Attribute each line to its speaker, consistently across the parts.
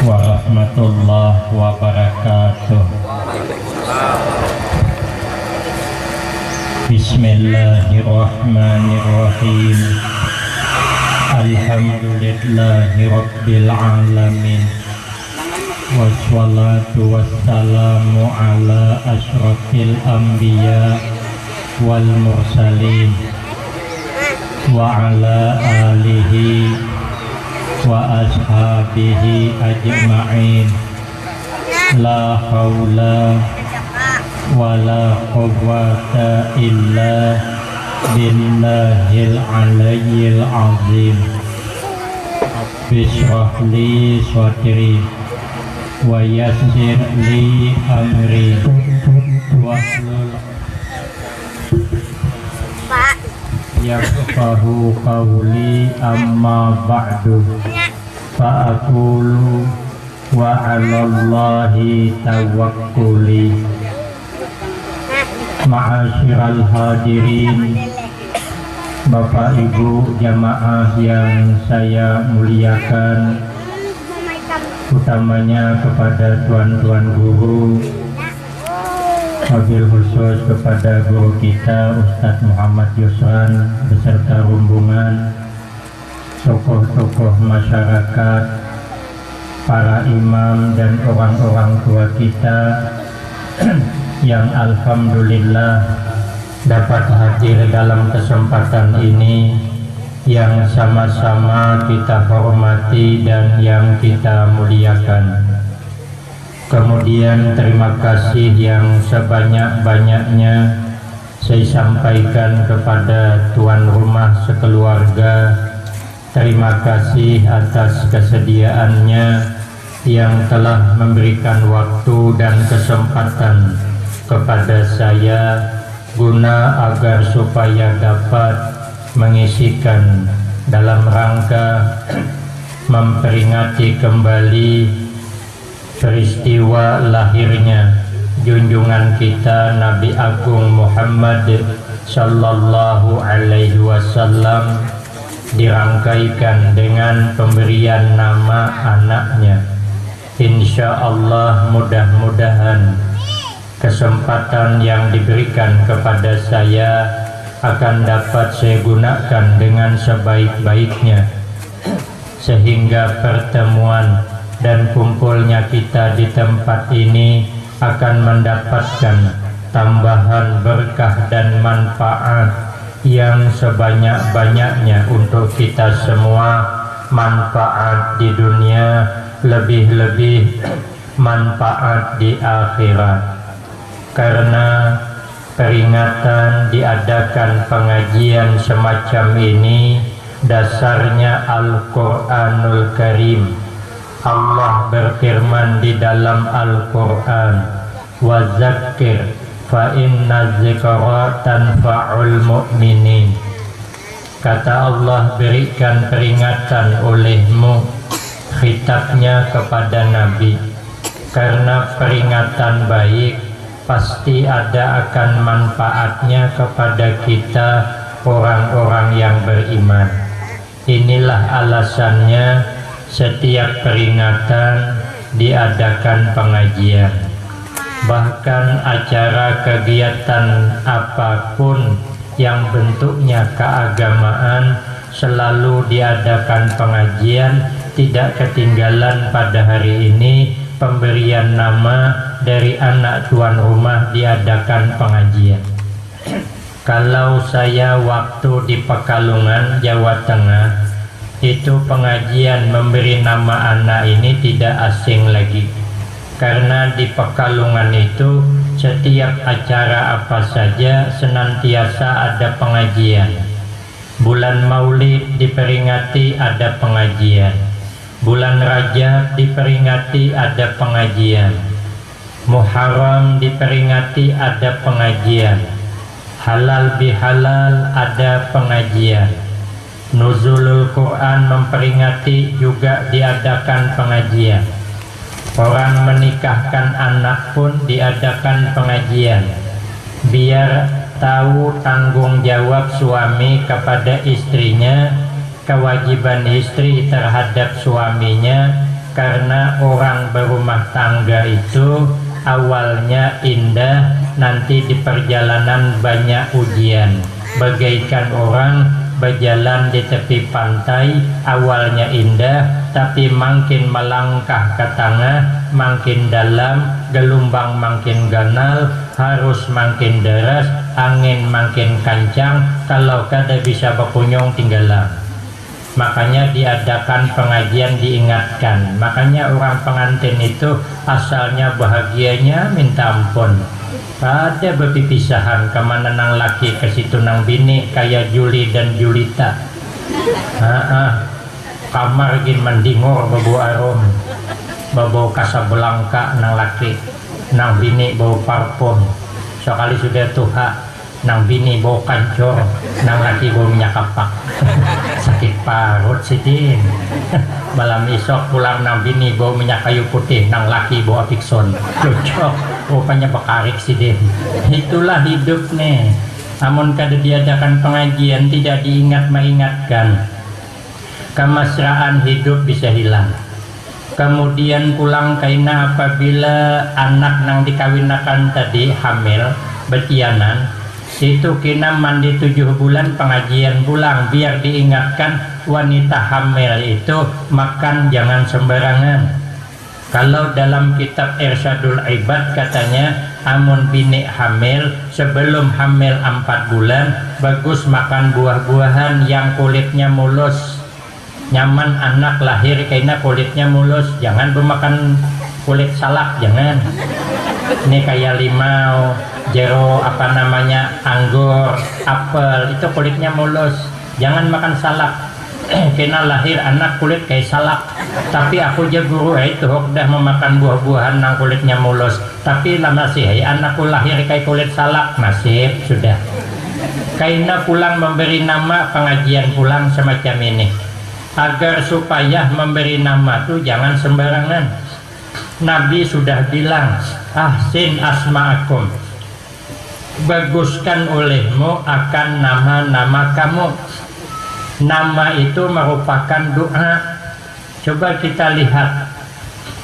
Speaker 1: warahmatullahi wabarakatuh. Bismillahirrahmanirrahim. Alhamdulillahi rabbil alamin. Wassalatu wassalamu ala asyrafil anbiya wal mursalin wa ala alihi wa ashabihi ajma'in. La haula wa la quwwata illa billahil aliyyil azim. Bishrah li sadri wa yassir li amri wahlul yafqahu qawli amma ba'du fa aqulu wa 'alallahi tawakkuli. Ma'asyiral hadirin, Bapak Ibu jamaah yang saya muliakan, utamanya kepada tuan-tuan guru, wabil khusus kepada guru kita Ustadz Muhammad Yusran beserta rombongan, tokoh-tokoh masyarakat, para imam dan orang-orang tua kita yang alhamdulillah dapat hadir dalam kesempatan ini, yang sama-sama kita hormati dan yang kita muliakan. Kemudian terima kasih yang sebanyak-banyaknya saya sampaikan kepada tuan rumah sekeluarga. Terima kasih atas kesediaannya yang telah memberikan waktu dan kesempatan kepada saya guna agar supaya dapat mengisikan dalam rangka memperingati kembali peristiwa lahirnya junjungan kita Nabi Agung Muhammad Sallallahu Alaihi Wasallam, dirangkaikan dengan pemberian nama anaknya. Insya Allah mudah-mudahan kesempatan yang diberikan kepada saya akan dapat saya gunakan dengan sebaik-baiknya, sehingga pertemuan dan kumpulnya kita di tempat ini akan mendapatkan tambahan berkah dan manfaat yang sebanyak-banyaknya untuk kita semua, manfaat di dunia, lebih-lebih manfaat di akhirat. Karena peringatan diadakan pengajian semacam ini dasarnya Al-Quranul Karim. Allah berfirman di dalam Al-Quran, wa zakkir fa inna dzikra tanfa'ul mu'minin. Kata Allah, berikan peringatan olehmu, khitabnya kepada Nabi, karena peringatan baik pasti ada akan manfaatnya kepada kita orang-orang yang beriman. Inilah alasannya setiap peringatan diadakan pengajian. Bahkan acara kegiatan apapun yang bentuknya keagamaan selalu diadakan pengajian. Tidak ketinggalan pada hari ini pemberian nama dari anak tuan rumah diadakan pengajian. Kalau saya waktu di Pekalongan, Jawa Tengah, itu pengajian memberi nama anak ini tidak asing lagi. Karena di Pekalongan itu setiap acara apa saja senantiasa ada pengajian. Bulan Maulid diperingati ada pengajian. Bulan Rajab diperingati ada pengajian. Muharram diperingati ada pengajian. Halal bihalal ada pengajian. Nuzulul Quran memperingati juga diadakan pengajian. Orang menikahkan anak pun diadakan pengajian. Biar tahu tanggung jawab suami kepada istrinya, kewajiban istri terhadap suaminya, karena orang berumah tangga itu awalnya indah, nanti di perjalanan banyak ujian. Bagaikan orang berjalan di tepi pantai, awalnya indah, tapi makin melangkah ke tengah, makin dalam, gelombang makin ganal, harus makin deras, angin makin kencang, kalau kada bisa berkunjung tinggalan. Makanya diadakan pengajian, diingatkan. Makanya orang pengantin itu asalnya bahagianya minta ampun. Ada berpipisahan kemana nang laki ke situ nang bini kayak Juli dan Julita. Kamar gin mendingor bau arom, bau Casablanca nang laki, nang bini bau parfum. Sekali sudah tuha, nang bini bau kancor, nang laki bau minyak kapak. Sakit parut sih din. Malam isok pulang nang bini bau minyak kayu putih, nang laki bau Apixon. Cocok, rupanya bekarik sih din. Itulah hidup nih. Namun kada diadakan pengajian, tidak diingat mengingatkan, kemesraan hidup bisa hilang. Kemudian pulang kaina apabila anak nang dikawinakan tadi hamil betianan, itu kena mandi 7 bulan pengajian pulang, biar diingatkan wanita hamil itu makan jangan sembarangan. Kalau dalam kitab Irsyadul Ibad katanya, amun bini hamil sebelum hamil 4 bulan bagus makan buah-buahan yang kulitnya mulus. Nyaman anak lahir karena kulitnya mulus, jangan bermakan kulit salak, jangan. Ini kayak limau, jero anggur, apel, itu kulitnya mulus, jangan makan salak. Kena lahir anak kulit kayak salak, tapi aku aja guru itu udah memakan buah-buahan nang kulitnya mulus, tapi lama sih anakku lahir kayak kulit salak, nasib sudah. Kaina pulang memberi nama pengajian pulang semacam ini, agar supaya memberi nama tuh jangan sembarangan. Nabi sudah bilang, ahsin asma'akum, baguskan olehmu akan nama-nama kamu. Nama itu merupakan doa. Coba kita lihat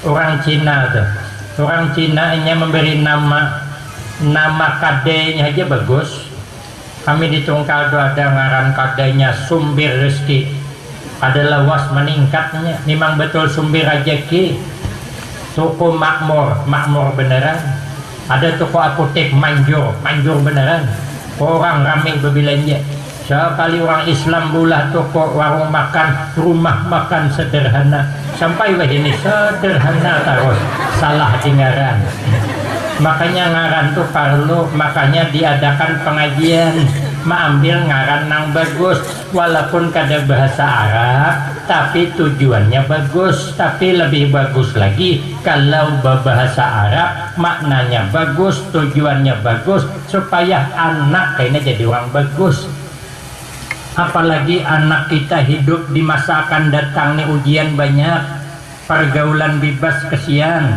Speaker 1: orang Cina tuh, orang Cina hanya memberi nama kadenya aja bagus. Kami di Tungkal ada ngaran kadenya Sumbir Rezeki, ada lawas meningkatnya, memang betul sumbir rezeki. Toko makmur beneran. Ada toko apotek manjur beneran. Orang ramai berbelanja. Sekali orang Islam bulah toko warung makan, rumah makan sederhana, sampai wah ini sederhana terus, salah dengaran. Makanya ngaran tuh perlu, makanya diadakan pengajian, mengambil ngaran yang bagus, walaupun kada bahasa Arab, tapi tujuannya bagus. Tapi lebih bagus lagi kalau berbahasa Arab, maknanya bagus, tujuannya bagus, supaya anak kayaknya jadi orang bagus. Apalagi anak kita hidup di masa akan datang nih ujian banyak, pergaulan bebas kesian.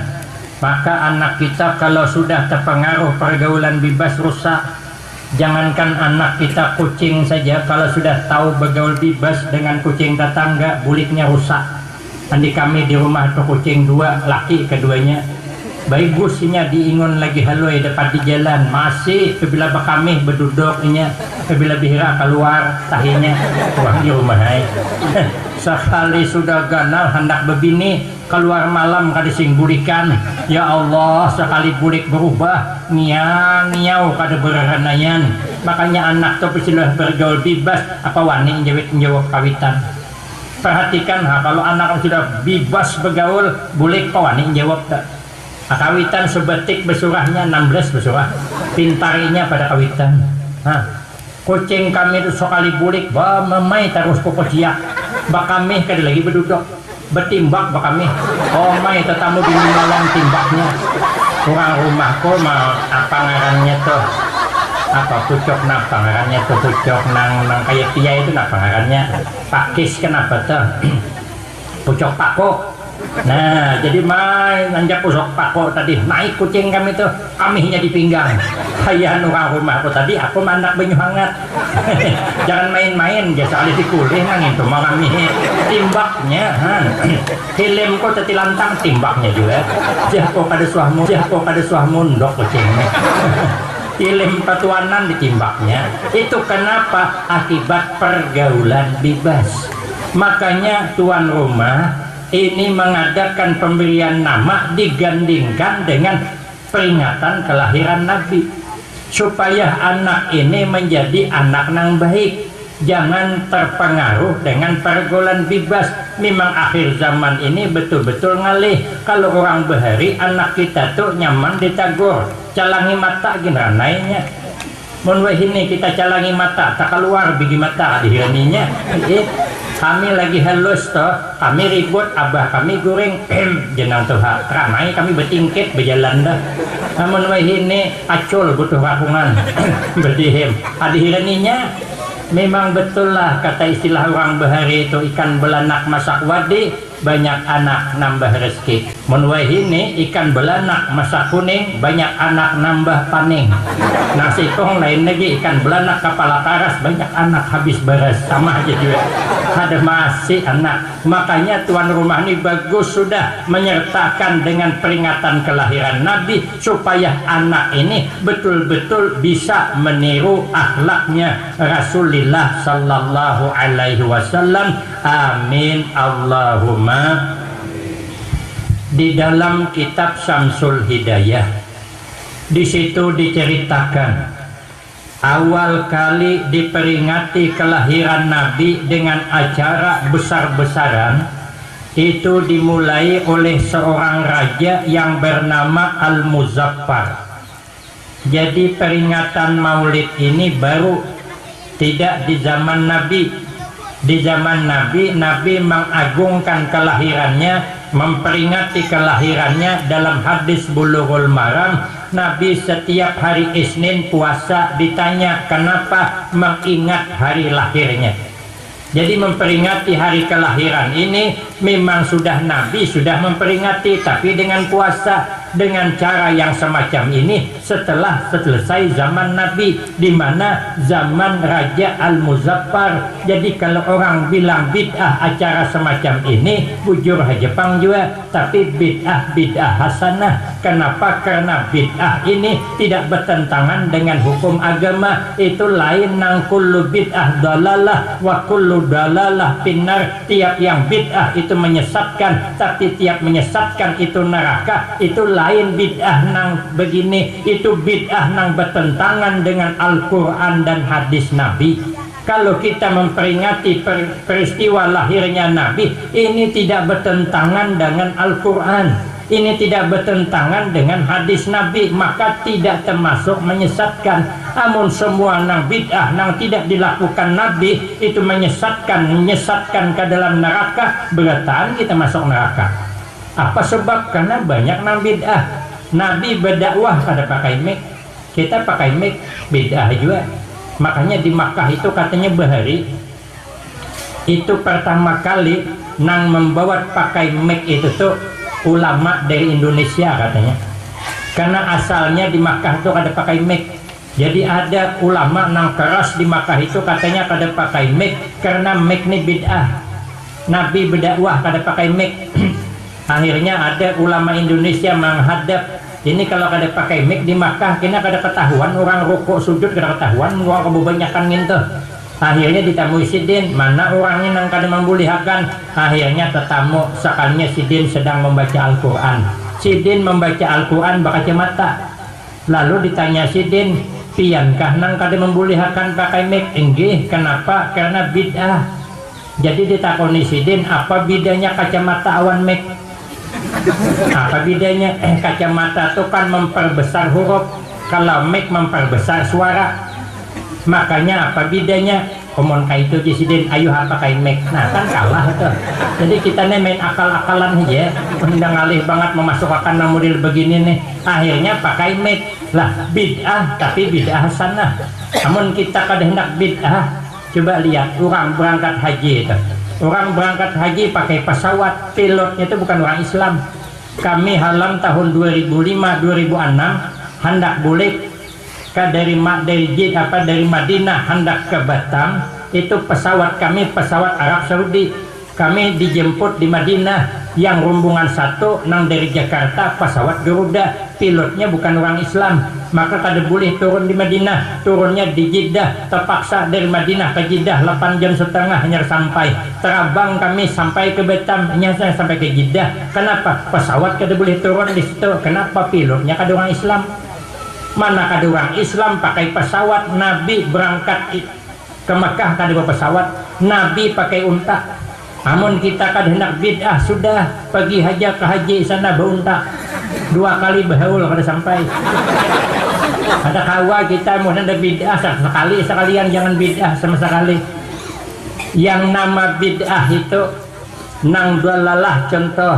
Speaker 1: Maka anak kita kalau sudah terpengaruh pergaulan bebas rusak. Jangankan anak kita, kucing saja kalau sudah tahu bergaul bebas dengan kucing tetangga, buliknya rusak. Andi kami di rumah tuh kucing 2, laki keduanya. Baik businya diingun lagi haloi depan di jalan, masih kebila kami berduduknya, kebila bihira keluar tahinya uang di rumah. Sekali sudah ganal hendak berbini, keluar malam kada sing bulikan. Ya Allah, sekali bulik berubah ngiau kada beranayan. Makanya anak tuh sudah bergaul bebas, apa wani jawab kawitan. Perhatikan kalau anak sudah bebas bergaul, bulik apa wani jawab tak. Kawitan sebetik besurahnya 16 besurah, pintarinya pada kawitan. Kucing kami itu sekali bulik, memai terus pokok siak. Kami kada lagi berduduk, bertimbak kami. Oh mai tetamu bini malam timbaknya. Kurang rumahku mau apa ngarannya tuh? Apa pucuk napa ngarannya tuh, pucuk nang kayak tia itu napa ngarannya? Pakis kenapa tuh? Pucuk pako. Nah, jadi main nanjak usok pako tadi naik kucing kami tuh, kaminya di pinggang. Hayah orang rumah aku tadi, aku mandak banyu hangat. Jangan main-main, biasa alih dikulih nang itu mah kami timbaknya. Hilem kok teti lantang timbaknya juga. Jahko pada suahmu ndok kucingnya. Hilem patuanan ditimbaknya. Itu kenapa? Akibat pergaulan bebas. Makanya tuan rumah ini mengadakan pemberian nama digandingkan dengan peringatan kelahiran Nabi supaya anak ini menjadi anak yang baik, jangan terpengaruh dengan pergaulan bebas. Memang akhir zaman ini betul-betul ngalih. Kalau orang bahari anak kita tuh nyaman ditagur, calangi mata gimana mun ini kita calangi mata tak keluar bigi mata dihiraninya. Kami lagi halus toh, kami ribut, abah kami goreng jenang tuh ramai kami bertingkit berjalan dah. Namun ini acul butuh rakungan berdihem adihiraninya. Memang betul lah kata istilah orang bahari itu, ikan belanak masak wadi banyak anak nambah rezeki. Menwah ini ikan belanak masak kuning banyak anak nambah paning. Nasi kong lain lagi ikan belanak kepala karas banyak anak habis beres, sama aja juga. Ada masih anak. Makanya tuan rumah ini bagus sudah menyertakan dengan peringatan kelahiran Nabi supaya anak ini betul-betul bisa meniru akhlaknya Rasulullah sallallahu alaihi wasallam. Amin Allahumma. Di dalam kitab Syamsul Hidayah di situ diceritakan awal kali diperingati kelahiran Nabi dengan acara besar-besaran itu dimulai oleh seorang raja yang bernama Al-Muzaffar. Jadi peringatan Maulid ini baru, tidak di zaman Nabi. Di zaman Nabi, Nabi mengagungkan kelahirannya, memperingati kelahirannya. Dalam hadis Bulughul Maram, Nabi setiap hari Isnin puasa, ditanya kenapa mengingat hari lahirnya. Jadi memperingati hari kelahiran ini memang sudah Nabi sudah memperingati, tapi dengan puasa, dengan cara yang semacam ini setelah selesai zaman Nabi, di mana zaman Raja Al-Muzaffar. Jadi kalau orang bilang bid'ah acara semacam ini, bujur Jepang juga, tapi bid'ah hasanah. Kenapa? Karena bid'ah ini tidak bertentangan dengan hukum agama. Itu lain, nang kullu bid'ah dalalah wa kullu dalalah finnar. Tiap yang bid'ah itu menyesatkan, tapi tiap menyesatkan itu neraka. Itu lain bid'ah nang begini, itu bid'ah nang bertentangan dengan Al-Quran dan hadis Nabi. Kalau kita memperingati peristiwa lahirnya Nabi, ini tidak bertentangan dengan Al-Quran, ini tidak bertentangan dengan hadis Nabi, maka tidak termasuk menyesatkan. Namun semua nang bid'ah nang tidak dilakukan Nabi itu menyesatkan ke dalam neraka, berarti kita masuk neraka. Apa sebab? Karena banyak nang bid'ah. Nabi berdakwah pada pakai mic, kita pakai mic, bid'ah juga. Makanya di Makkah itu katanya bahari itu pertama kali nang membawa pakai mic itu tuh ulama dari Indonesia katanya. Karena asalnya di Makkah itu ada pakai mic. Jadi ada ulama nang keras di Makkah itu katanya kada pakai mic karena mic ini bid'ah. Nabi berdakwah kada pakai mic. Akhirnya ada ulama Indonesia menghadap, ini kalau kada pakai mic di Makkah kena kada ketahuan orang rukuk sujud, kada ketahuan orang kebanyakan gitu. Akhirnya ditamui Sidin, mana orangnya nang kada membulihakan. Akhirnya tetamu sekalinya Sidin sedang membaca Al-Quran. Sidin membaca Al-Quran bakaca mata. Lalu ditanya Sidin, piyankah nang kada membulihakan pakai mic? Enggih, kenapa? Karena bid'ah. Jadi ditakoni Sidin, apa bedanya kacamata awan mic? Apa bedanya? Kacamata itu kan memperbesar huruf, kalau mic memperbesar suara. Makanya apa bedanya? Omon kayak itu Sidin, ayo pakai mic. Nah kan kalah tuh. Jadi kita nih main akal-akalan aja, udah ngalih banget memasukkan model begini nih. Akhirnya pakai mic lah, bid'ah, tapi bid'ah hasanah. Namun kita kadang hendak bid'ah. Coba lihat orang berangkat haji itu, Orang berangkat haji pakai pesawat, pilotnya itu bukan orang Islam. Kami halam tahun 2005-2006 hendak balik dari Madinah hendak ke Batam. Itu pesawat kami pesawat Arab Saudi. Kami dijemput di Madinah, yang rombongan satu nang dari Jakarta pesawat Garuda, pilotnya bukan orang Islam, maka kada boleh turun di Madinah, turunnya di Jeddah. Terpaksa dari Madinah ke Jeddah 8 jam setengah hanya sampai. Terabang kami sampai ke Batam, hanya sampai ke Jeddah. Kenapa? Pesawat kada boleh turun di situ. Kenapa? Pilotnya kada orang Islam. Mana kada orang Islam pakai pesawat. Nabi berangkat ke Mekah kada pesawat, Nabi pakai unta. Namun kita kan hendak bid'ah, sudah pergi haja ke haji sana berunta 2 kali berhaul kada sampai. Ada kawa kita mau hendak bid'ah sekalian jangan bid'ah sama sekali. Yang nama bid'ah itu nang dalalah, contoh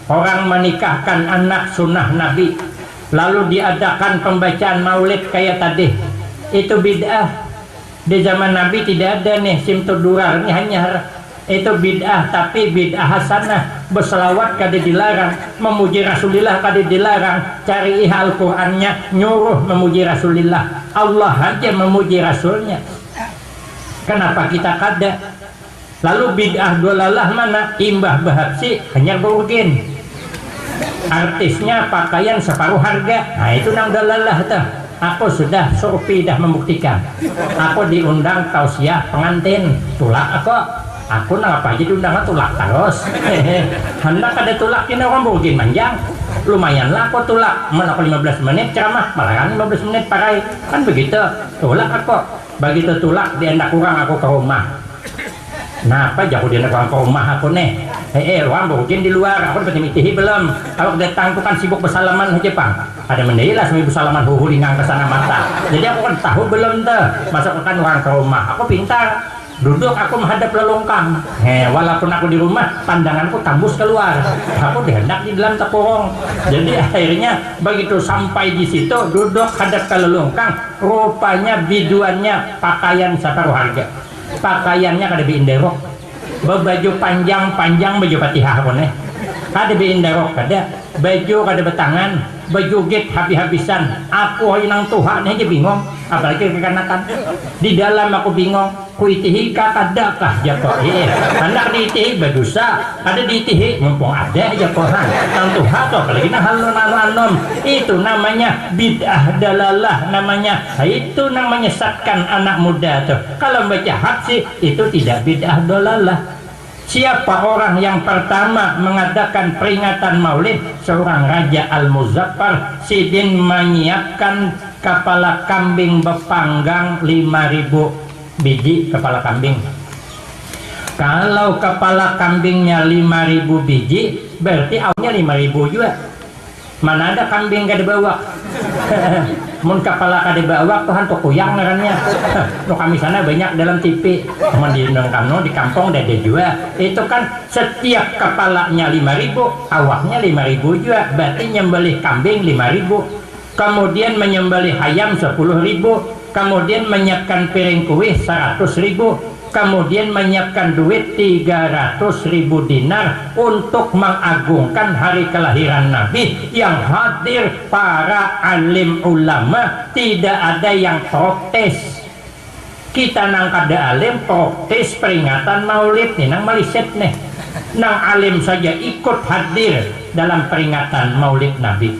Speaker 1: orang menikahkan anak sunnah Nabi lalu diadakan pembacaan maulid kayak tadi, itu bid'ah. Di zaman Nabi tidak ada nih simtudurar, ini hanya itu bid'ah, tapi bid'ah hasanah. Berselawat kada dilarang, memuji Rasulullah kada dilarang, cari Al-Qur'annya nyuruh memuji Rasulullah. Allah aja memuji Rasulnya, kenapa kita kada? Lalu bid'ah dolalah mana? Imbah Bahabsi hanya bergen, artisnya pakaian separuh harga. Nah itu nang dolalah tuh. Aku sudah surpi dah membuktikan. Aku diundang tausiah pengantin, tulak aku apa aja diundang tulak terus. Hendak ada tulak ini orang mungkin manjang, lumayan lah aku tulak. Aku 15 menit ceramah, malah kan 15 menit pakai kan begitu. Tulak aku, begitu tulak dia hendak kurang aku ke rumah. Nah apa jauh dia hendak kurang ke rumah aku nih. Orang mungkin di luar, aku dapat mitihi belum. Kalau datang tuh kan sibuk bersalaman aja Pak. Ada mendelah sambil bersalaman huhulingang ke sana mata. Jadi aku kan tahu belum tuh, masukkan orang ke rumah. Aku pintar. Duduk aku menghadap lelongkang. Walaupun aku di rumah, pandanganku tembus keluar. Aku dihendak di dalam tekurung. Jadi akhirnya begitu sampai di situ, duduk hadap ke lelongkang. Rupanya biduannya pakaian separuh harga. Pakaiannya kada biinderok. Baju panjang baju Fatihah pun kada biinderok kada. Baju kada betangan, baju get habis-habisan. Aku hinang Tuhan aja bingung, apalagi kekanakan. Di dalam aku bingung. Kuitihi kakadakah jako anak diitihi berdosa, ada diitihi mumpung ada jakohan nang Tuhan tuh apalagi nang halon itu namanya bid'ah dalalah namanya. Itu namanya menyesatkan anak muda tuh. Kalau baca hadis itu tidak bid'ah dalalah. Siapa orang yang pertama mengadakan peringatan maulid? Seorang Raja Al-Muzaffar Sidin menyiapkan kepala kambing bepanggang 5.000 biji kepala kambing. Kalau kepala kambingnya 5.000 biji, berarti awalnya 5.000 juga. Mana ada kambing kada bawa? Mun kepala kada bawa Tuhan tuh kuyang ngarannya. No kami sana banyak dalam TV. Cuman di Nongkamno di kampung ada juga. Itu kan setiap kepalanya 5.000, awaknya 5.000 juga. Berarti nyembelih kambing 5.000. Kemudian menyembelih ayam 10.000. Kemudian menyiapkan piring kue 100.000, kemudian menyiapkan duit 300.000 dinar untuk mengagungkan hari kelahiran Nabi yang hadir para alim ulama. Tidak ada yang protes. Kita nang kada alim protes peringatan maulid nih nang maliset nih. Nang alim saja ikut hadir dalam peringatan maulid Nabi.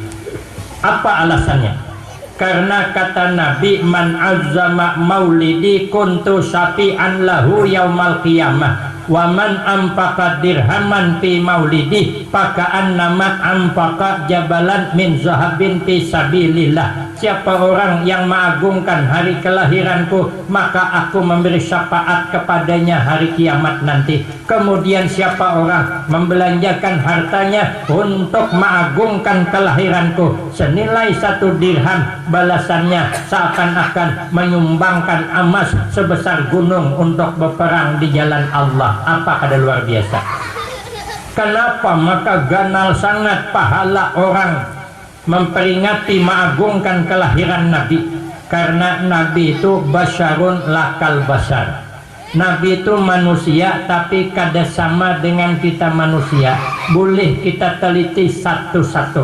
Speaker 1: Apa alasannya? Karena kata Nabi, man azzama maulidi kuntu syafi'an lahu yaumal qiyamah wa man ampaka dirhaman fi maulidi paka'an nama ampaka jabalan min zahabin fi sabilillah. Siapa orang yang mengagungkan hari kelahiranku, maka aku memberi syafaat kepadanya hari kiamat nanti. Kemudian siapa orang membelanjakan hartanya untuk mengagungkan kelahiranku senilai 1 dirham, balasannya seakan-akan menyumbangkan emas sebesar gunung untuk berperang di jalan Allah. Apa kada luar biasa? Kenapa? Maka ganal sangat pahala orang memperingati mengagungkan kelahiran Nabi. Karena Nabi itu basyarun lakal basar. Nabi itu manusia tapi kada sama dengan kita manusia. Boleh kita teliti satu-satu.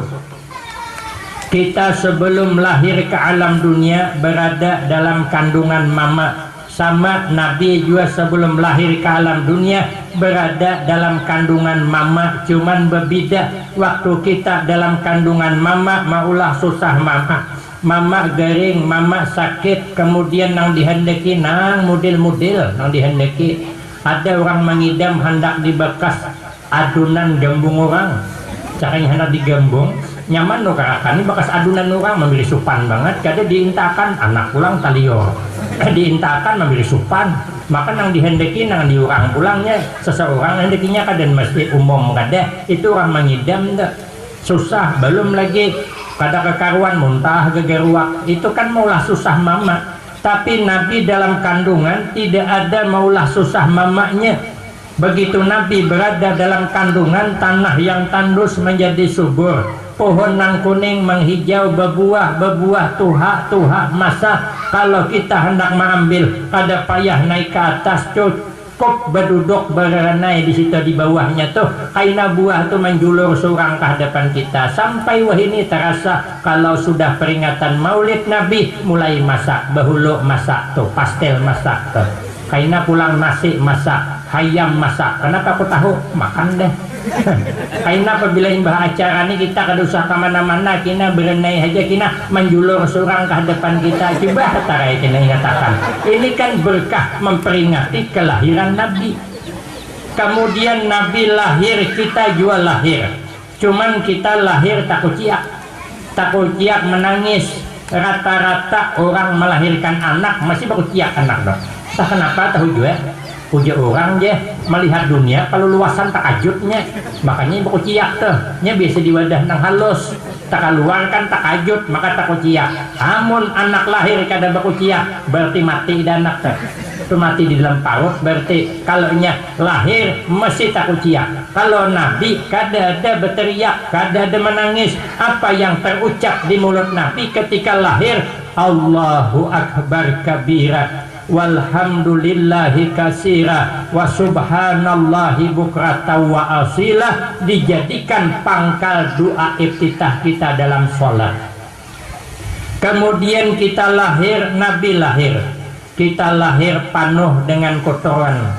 Speaker 1: Kita sebelum lahir ke alam dunia berada dalam kandungan mama. Sama Nabi juga sebelum lahir ke alam dunia berada dalam kandungan mama. Cuman berbeda. Waktu kita dalam kandungan mama maulah susah mama. Mama garing, mama sakit, kemudian nang dihendaki nang model-model nang dihendaki. Ada orang mengidam hendak dibekas adunan gambung orang. Caranya hendak digambung, nyaman no karakan bekas adunan orang memilih supan banget. Kada diintakan anak pulang talior. Diintakan memilih supan. Maka nang dihendaki nang diurang pulangnya seseorang hendakinya kadan masjid umum kada. Itu orang mengidam dah. Susah belum lagi pada kekaruan muntah gegeruak itu kan maulah susah mama. Tapi Nabi dalam kandungan tidak ada maulah susah mamanya. Begitu Nabi berada dalam kandungan, tanah yang tandus menjadi subur, pohon nang kuning menghijau, bebuah tuha masa. Kalau kita hendak mengambil pada payah naik ke atas cukup berduduk berenai di situ di bawahnya tuh kaina buah tuh menjulur surang ke hadapan kita sampai wah ini terasa. Kalau sudah peringatan Maulid Nabi mulai masak, bahulu masak tuh, pastel masak tuh, kaina pulang nasi masak, hayam masak. Kenapa aku tahu? Makan deh. Kaina apabila imbah acara ini kita kada usah kemana-mana, kina berenai aja, kina menjulur surang ke hadapan kita. Coba tarai kina ingatakan. Ini kan berkah memperingati kelahiran Nabi. Kemudian Nabi lahir, kita juga lahir. Cuman kita lahir takut ciak menangis. Rata-rata orang melahirkan anak masih baru ciak anak dong. Tak kenapa tahu juga. Puja orang je melihat dunia kalau luasan takajutnya, makanya baku ciak tuh nya biasa di wadah nang halus tak keluar kan takajut maka takut ciak. Amun anak lahir kada baku ciak berarti mati dan anak tuh mati di dalam parut, berarti kalau nya lahir mesti takut ciak. Kalau Nabi kada ada berteriak, kada ada menangis. Apa yang terucap di mulut Nabi ketika lahir? Allahu Akbar kabira walhamdulillahi kasira wa subhanallahi bukrata wa asila, dijadikan pangkal doa iftitah kita dalam sholat. Kemudian kita lahir, Nabi lahir, kita lahir penuh dengan kotoran,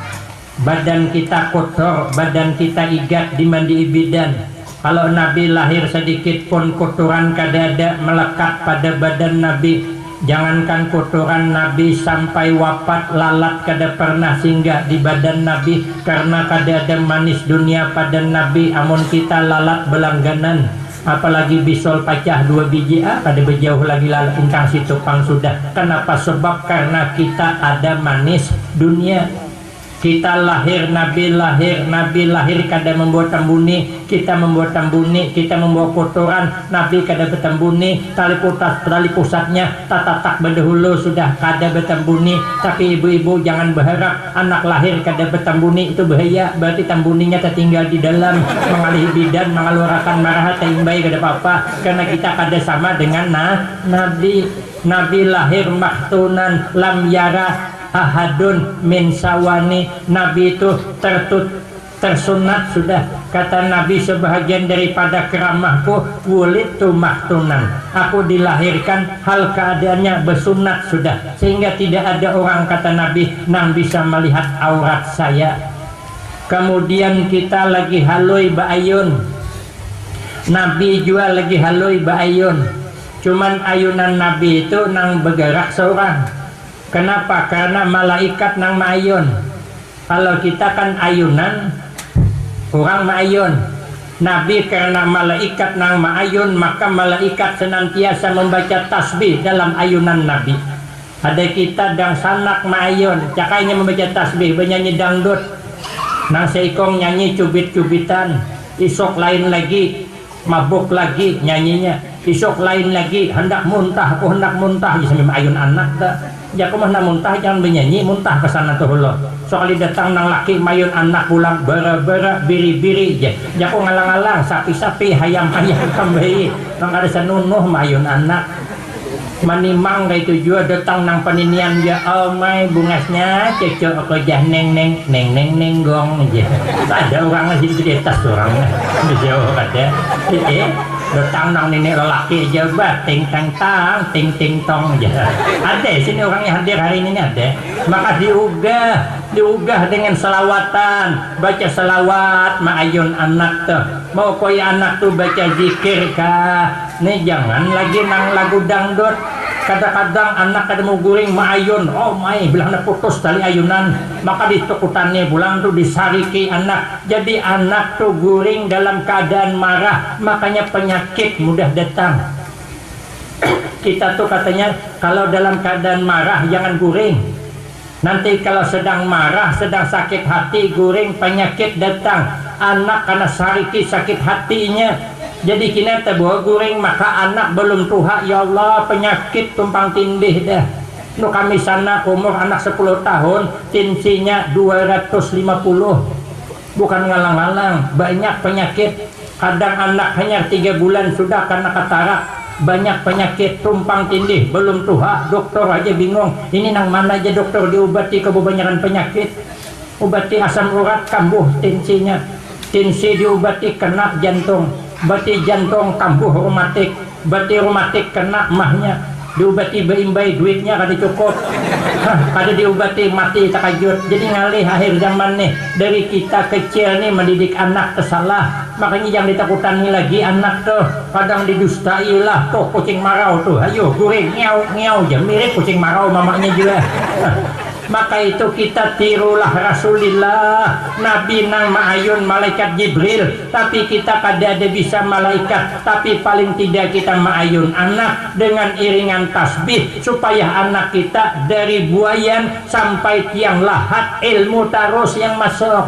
Speaker 1: badan kita kotor, badan kita igat dimandi ibidan. Kalau Nabi lahir sedikit pun kotoran kada ada melekat pada badan Nabi. Jangankan kotoran Nabi sampai wafat lalat kada pernah singgah di badan Nabi, karena kada ada manis dunia pada Nabi. Amun kita lalat belangganan, apalagi bisol pecah 2 biji kada berjauh lagi lalat ingkang situ pang sudah. Kenapa? Sebab karena kita ada manis dunia. Kita lahir, Nabi lahir kada membawa tambuni, kita membawa tambuni, kita membawa kotoran, Nabi kada bertambuni, tali pusatnya tak berdahulu sudah kada bertambuni. Tapi ibu-ibu jangan berharap anak lahir kada bertambuni, itu bahaya, berarti tambuninya tertinggal di dalam, mengalih bidan, mengeluarkan marah, teimbai kada apa-apa, karena kita kada sama dengan Nabi. Nabi lahir maktunan lam yara ahadun min sawani. Nabi itu tersunat sudah. Kata Nabi, sebahagian daripada keramahku wulitu maktunan, aku dilahirkan hal keadaannya bersunat sudah, sehingga tidak ada orang, kata Nabi, nang bisa melihat aurat saya. Kemudian kita lagi halui ba'ayun, Nabi juga lagi halui ba'ayun. Cuman ayunan Nabi itu nang bergerak seorang. Kenapa? Karena malaikat nang ma'ayun. Kalau kita kan ayunan, orang ma'ayun. Nabi karena malaikat nang ma'ayun, maka malaikat senantiasa membaca tasbih dalam ayunan Nabi. Ada kita dang sanak ma'ayun, cakainya membaca tasbih, bernyanyi dangdut. Nang seikong nyanyi cubit-cubitan, isok lain lagi mabuk lagi nyanyinya, isok lain lagi hendak muntah, aku hendak muntah, sampai ma'ayun anak dah. Ya kau mana muntah jangan bernyanyi, muntah ke sana tuh lo. Soalnya datang nang laki mayun anak pulang bara-bara biri-biri je. Ya kau ngalang-ngalang sapi-sapi hayam-hayam kembali. Nang ada senunuh mayun anak. manimang itu juga datang nang paninian ya omai bungasnya cocok aku jah neng gong aja. Ada orang di sini atas orangnya di jauh ada datang nang nenek lelaki aja bah ting tong aja. Ada sini orangnya hadir hari ini ada. Maka diugah dengan selawatan, baca selawat ma'ayun anak tuh. Mau koi anak tuh baca zikir kah? Nih jangan lagi nang lagu dangdut. Kadang-kadang anak kada mau guring ma'ayun, oh mai bilang putus tali ayunan, maka ditukutannya pulang tuh disariki anak. Jadi anak tuh guring dalam keadaan marah, makanya penyakit mudah datang. Kita tuh katanya kalau dalam keadaan marah jangan guring. Nanti kalau sedang marah, sedang sakit hati, guring, penyakit datang. Anak karena sariki sakit hatinya. Jadi kini terbawa guring, maka anak belum tuha, ya Allah penyakit tumpang tindih dah. Nu kami sana umur anak 10 tahun, tensinya 250. Bukan ngalang-ngalang, banyak penyakit. Kadang anak hanya 3 bulan sudah karena katarak. Banyak penyakit tumpang tindih, belum tuha. Dokter aja bingung, ini nang mana aja dokter diobati kebanyakan penyakit. Obati asam urat kambuh tensinya. Tensi diobati kena jantung. Bati jantung kambuh reumatik, bati reumatik kena mahnya, diobati beimbai duitnya kada cukup, kada diobati mati takajut. Jadi ngalih akhir zaman nih, dari kita kecil nih mendidik anak tersalah, makanya jangan ditakutani lagi anak tuh, kadang didustai lah tuh kucing marau tuh, ayo guring ngeau jam mirip kucing marau mamanya juga. Maka itu kita tirulah Rasulullah, Nabi nang ma'ayun malaikat Jibril, tapi kita kada ada bisa malaikat, tapi paling tidak kita ma'ayun anak dengan iringan tasbih supaya anak kita dari buayan sampai tiang lahat ilmu tarus yang masuk.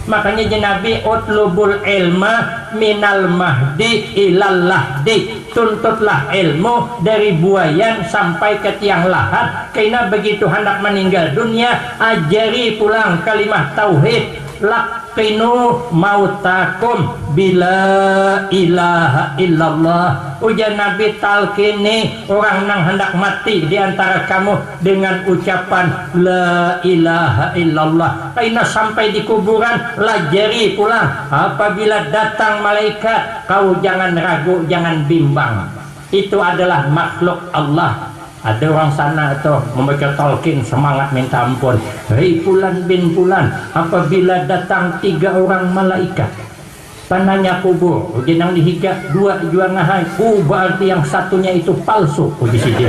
Speaker 1: Makanya Nabi utlubul ilma minal mahdi ilal lahdi, tuntutlah ilmu dari buayan sampai ke tiang lahat. Karena begitu hendak meninggal dunia, ajari pulang kalimat tauhid, laqinu mautakum bila ilaha illallah. Ujar Nabi talkini orang nang hendak mati di antara kamu dengan ucapan la ilaha illallah. Karena sampai di kuburan lajari pulang, apabila datang malaikat kau jangan ragu, jangan bimbang, itu adalah makhluk Allah. Ada orang sana tuh membaca talqin semangat minta ampun. Hei Fulan bin Fulan, apabila datang 3 orang malaikat panahnya kubur, jenang dihiga 2 juang ngahai, berarti yang satunya itu palsu. Di sini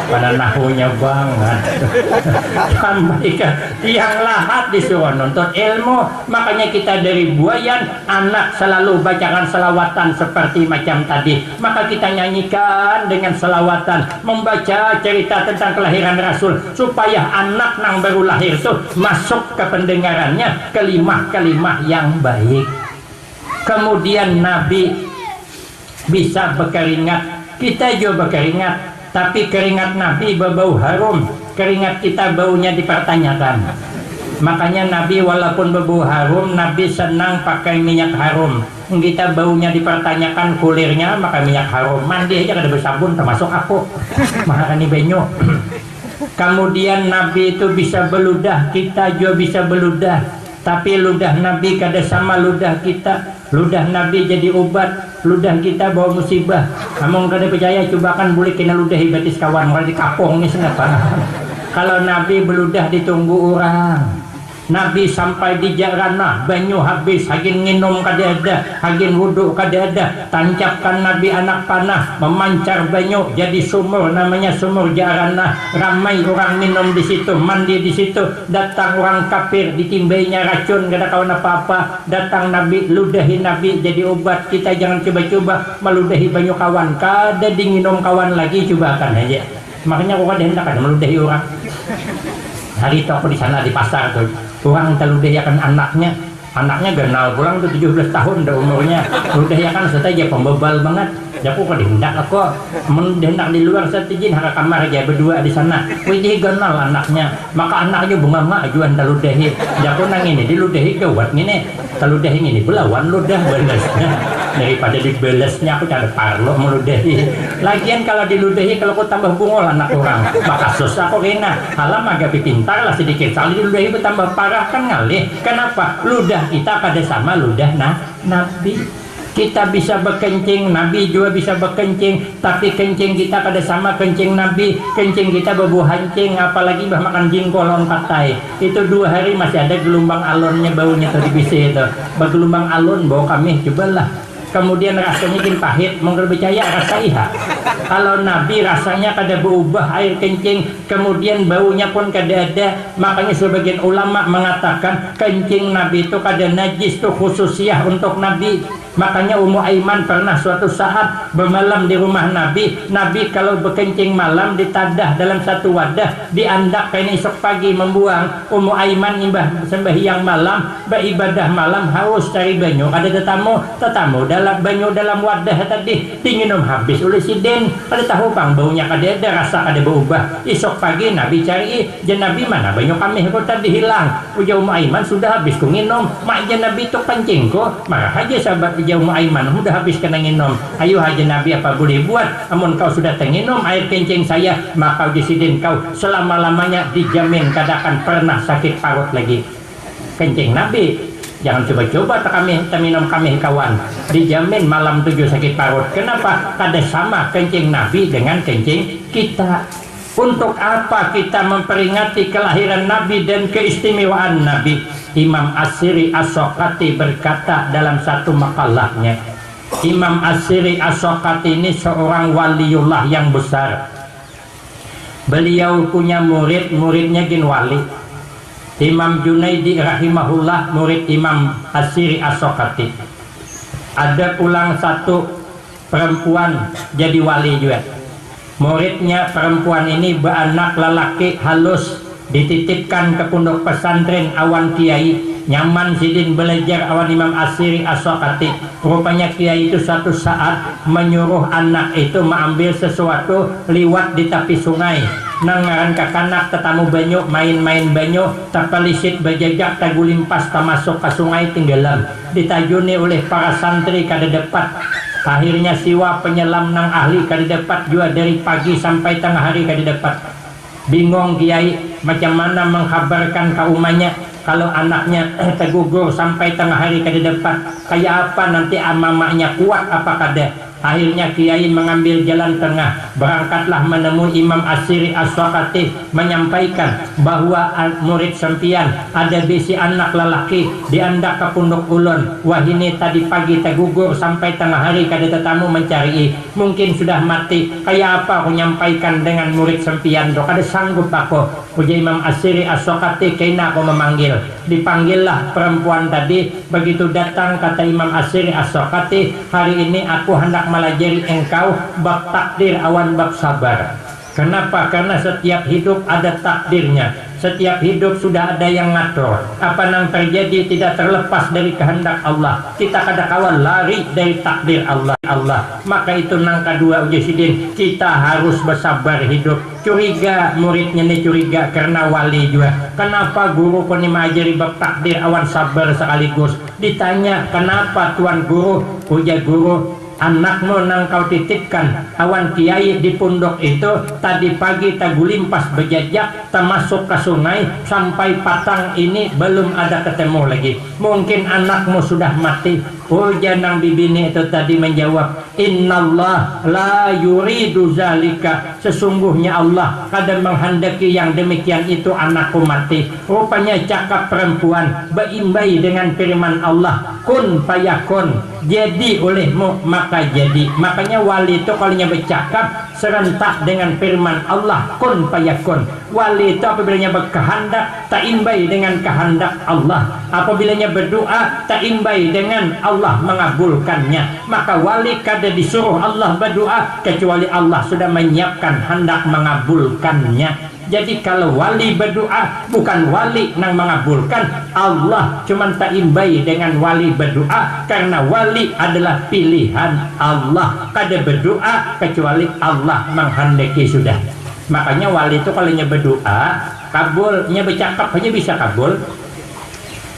Speaker 1: pada nahunya banget. Malaikat yang lahat disuruh nonton ilmu. Makanya kita dari buayan anak selalu bacakan selawatan seperti macam tadi. Maka kita nyanyikan dengan selawatan, membaca cerita tentang kelahiran Rasul supaya anak nang baru lahir itu masuk ke pendengarannya kalimah-kalimah yang baik. Kemudian Nabi bisa berkeringat, kita juga berkeringat, tapi keringat Nabi berbau harum, keringat kita baunya dipertanyakan. Makanya Nabi walaupun berbau harum, Nabi senang pakai minyak harum. Kita baunya dipertanyakan kulirnya, maka minyak harum. Mandi aja kada bersabun, termasuk aku mahakani benyo. Kemudian Nabi itu bisa beludah, kita juga bisa beludah. Tapi ludah Nabi kada sama ludah kita. Ludah Nabi jadi obat, ludah kita bawa musibah. Kamu kada percaya, coba kan boleh kena ludah hibatis kawan kalau di kapong ni senapa. Kalau Nabi beludah ditunggu orang. Nabi sampai di jarana banyu habis, hagin nginum kada ada, hagin wudhu kada ada. Tancapkan Nabi anak panah, memancar banyu jadi sumur, namanya sumur jarana. Ramai orang minum di situ, mandi di situ. Datang orang kafir ditimbainya racun, kada kawan apa-apa. Datang Nabi, ludahi Nabi jadi obat. Kita jangan coba-coba meludahi banyu kawan, kada dinginum kawan lagi, cobakan aja. Makanya aku kada hendak kada meludahi orang. Hari itu aku di sana di pasar tuh, orang teludayakan anaknya ganal pulang tuh 17 tahun dah umurnya, ludayakan saja pembebal banget. Jaku kok dihendak aku, hendak di luar setijin hara kamar aja berdua di sana. Wih ganal anaknya, maka anaknya bunga mak ajuan teludahi. Jaku nang ini diludahi gawat ngene, teludahi ini belawan ludah beresnya. daripada dibelesnya aku cari parlo meludahi. Lagian kalau diludahi kalau aku tambah bungol anak orang maka susah aku kena halam agak pintar lah sedikit kali diludahi bertambah parah kan ngalih. Kenapa? Ludah kita pada sama ludah Nabi. Kita bisa berkencing, Nabi juga bisa berkencing, tapi kencing kita kada sama kencing Nabi. Kencing kita berbau hancing, apalagi bah makan jingkolon patai. Itu 2 hari masih ada gelombang alonnya baunya tadi bisa itu. Bergelombang alon bau kami, cobalah. Kemudian rasanya kin pahit, mungkin percaya rasa iha. Kalau Nabi rasanya kada berubah air kencing, kemudian baunya pun kada ada. Makanya sebagian ulama mengatakan kencing Nabi itu kada najis, itu khususiyah untuk Nabi. Makanya Ummu Aiman pernah suatu saat bermalam di rumah Nabi. Nabi kalau berkencing malam ditadah dalam satu wadah, diandak kain esok pagi membuang. Ummu Aiman imbah sembahyang malam, beribadah malam haus cari banyu. Ada tetamu dalam banyu dalam wadah tadi diminum habis oleh siden. Ada tahu pang baunya kada ada, rasa kada berubah. Esok pagi Nabi cari, jan Nabi mana banyu kami kok tadi hilang. Ujar Ummu Aiman sudah habis ku nginom. Mak jan Nabi tok pancing ko. Marah aja sahabat Ummu Aiman, sudah habis kena nginom. Ayo haja Nabi apa boleh buat? Amun kau sudah tenginom air kencing saya, maka disidin kau selama-lamanya dijamin kada akan pernah sakit parut lagi. Kencing Nabi, jangan coba-coba kami minum kami kawan. Dijamin malam 7 sakit parut. Kenapa? Kada sama kencing Nabi dengan kencing kita. Untuk apa kita memperingati kelahiran Nabi dan keistimewaan Nabi? Imam As-Siri As-Sokati berkata dalam satu makalahnya, Imam As-Siri As-Sokati ini seorang waliullah yang besar. Beliau punya muridnya gin wali. Imam Junaidi rahimahullah murid Imam As-Siri As-Sokati. Ada pulang satu perempuan jadi wali juga. Muridnya perempuan ini beranak lelaki halus, dititipkan ke pondok pesantren awan kiai, nyaman sidin belajar awan Imam As-Siri As-Sokati. Rupanya kiai itu suatu saat menyuruh anak itu mengambil sesuatu liwat di tepi sungai. Nangaran kakanak tetamu banyu, main-main banyu, tapalisit bajajak tagulimpas termasuk ke sungai tenggelam. Ditajuni oleh para santri kada dapat. Akhirnya siwa penyelam nang ahli kada dapat juga dari pagi sampai tengah hari kada dapat. Bingung kiai macam mana mengkabarkan kaumannya kalau anaknya tergugur sampai tengah hari kada dapat. Kayak apa nanti mamanya kuat apa kada? Akhirnya kiai mengambil jalan tengah, berangkatlah menemui Imam As-Siri As-Sokati, menyampaikan bahwa murid sempian ada bisi anak lelaki diandak ke pondok ulun. Wah ini tadi pagi tergugur sampai tengah hari kada tetamu mencari, mungkin sudah mati. Kayak apa aku nyampaikan dengan murid sempian dok, kada sanggup aku. Ujar Imam As-Siri As-Sokati, kena aku memanggil. Dipanggillah perempuan tadi. Begitu datang kata Imam As-Siri As-Sokati, hari ini aku hendak melajari engkau bab takdir awan bab sabar. Kenapa? Karena setiap hidup ada takdirnya. Setiap hidup sudah ada yang ngatur. Apa yang terjadi tidak terlepas dari kehendak Allah. Kita kada kawan lari dari takdir Allah. Maka itu nang kedua ujisidin, kita harus bersabar hidup. Curiga muridnya nih curiga karena wali juga. Kenapa guru pun mengajari bab takdir awan sabar sekaligus? Ditanya kenapa tuan guru? Ujar guru, anakmu nang kau titipkan awan kiai di pondok itu tadi pagi tagulimpas bejajak termasuk ke sungai sampai patang ini belum ada ketemu lagi. Mungkin anakmu sudah mati. Ujar nang bibini itu tadi menjawab, innallah la yuridu zalika, sesungguhnya Allah kadang menghendaki yang demikian itu anakku mati. Rupanya cakap perempuan berimbai dengan firman Allah, kun fayakun, jadi olehmu maka jadi. Makanya wali itu kalau bercakap serentak dengan firman Allah, kun fayakun. Wali itu apabila berkehendak tak imbai dengan kehendak Allah. Apabila berdoa tak imbai dengan Allah mengabulkannya. Maka wali kada disuruh Allah berdoa kecuali Allah sudah menyiapkan hendak mengabulkannya. Jadi kalau wali berdoa bukan wali nang mengabulkan, Allah cuma tak imbai dengan wali berdoa karena wali adalah pilihan Allah. Kada berdoa kecuali Allah menghendaki sudah. Makanya wali itu kalau berdoa kabulnya bercakap aja bisa kabul.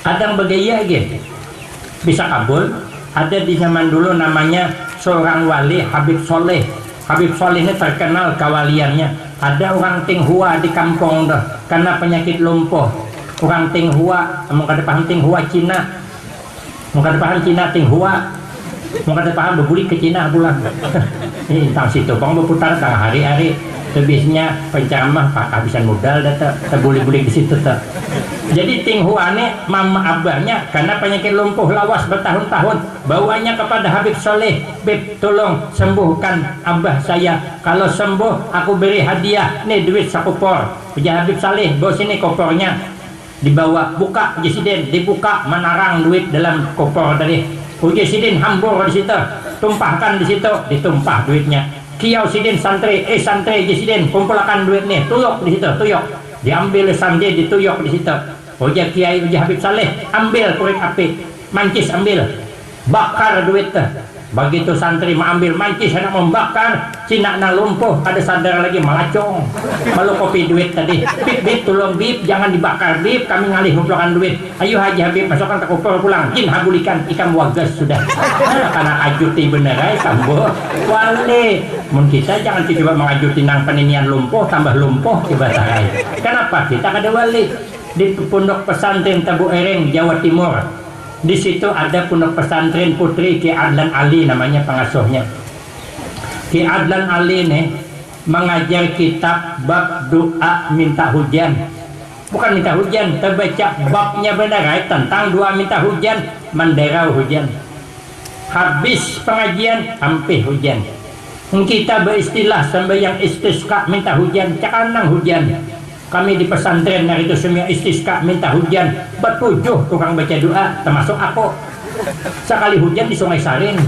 Speaker 1: Kadang bergaya gitu bisa kabul, Ada di zaman dulu namanya seorang wali Habib Soleh. Habib Soleh ini terkenal kawaliannya. Ada orang Tionghoa di kampung dah karena penyakit lumpuh. Orang Tionghoa, mau kada paham Tionghoa Cina, mau kada paham Cina Tionghoa, mau kada paham berbulik ke Cina pula. Ini tentang situ, bang berputar tentang hari-hari. Biasanya penceramah pak habisan modal data terbuli-buli di situ tak. Jadi Tionghoa ini mama abahnya karena penyakit lumpuh lawas bertahun-tahun bawanya kepada Habib Soleh, Beb tolong sembuhkan abah saya, kalau sembuh aku beri hadiah nih duit sakupor. Puja Habib Soleh bawa sini kopornya, dibawa buka Presiden, dibuka menarang duit dalam kopor tadi. Puja Sidin hambur di situ, tumpahkan di situ, ditumpah duitnya. Kiau Sidin santri Presiden kumpulkan duit nih, tuyok di situ, tuyok. Diambil santri dituyok di situ. Uja Kiai Uja Habib Saleh ambil korek api, mancis ambil, bakar duit tuh. Begitu santri mengambil mancis hendak membakar, Cina na lumpuh, ada sadar lagi melacong. Malu kopi duit tadi. Bib tolong bib, jangan dibakar bib, kami ngalih kumpulkan duit. Ayo Haji Habib masukkan ke koper pulang. Jin habulikan ikan wagas sudah. Karena ajuti bener ay sambo. Wale, mun kita jangan coba mengajuti nang peninian lumpuh tambah lumpuh coba sarai. Kenapa kita kada wali? Di pondok pesantren Tabu Ereng Jawa Timur. Di situ ada pondok pesantren Putri Ki Adlan Ali namanya pengasuhnya. Ki Adlan Ali nih mengajar kitab bab doa minta hujan. Bukan minta hujan, terbaca babnya benar tentang doa minta hujan, menderau hujan. Habis pengajian hampir hujan. Kita beristilah sembahyang istisqa minta hujan, cakanang hujan. Kami di pesantren hari itu semua istisqa minta hujan, bertujuh tukang baca doa termasuk aku. Sekali hujan di Sungai Sarin,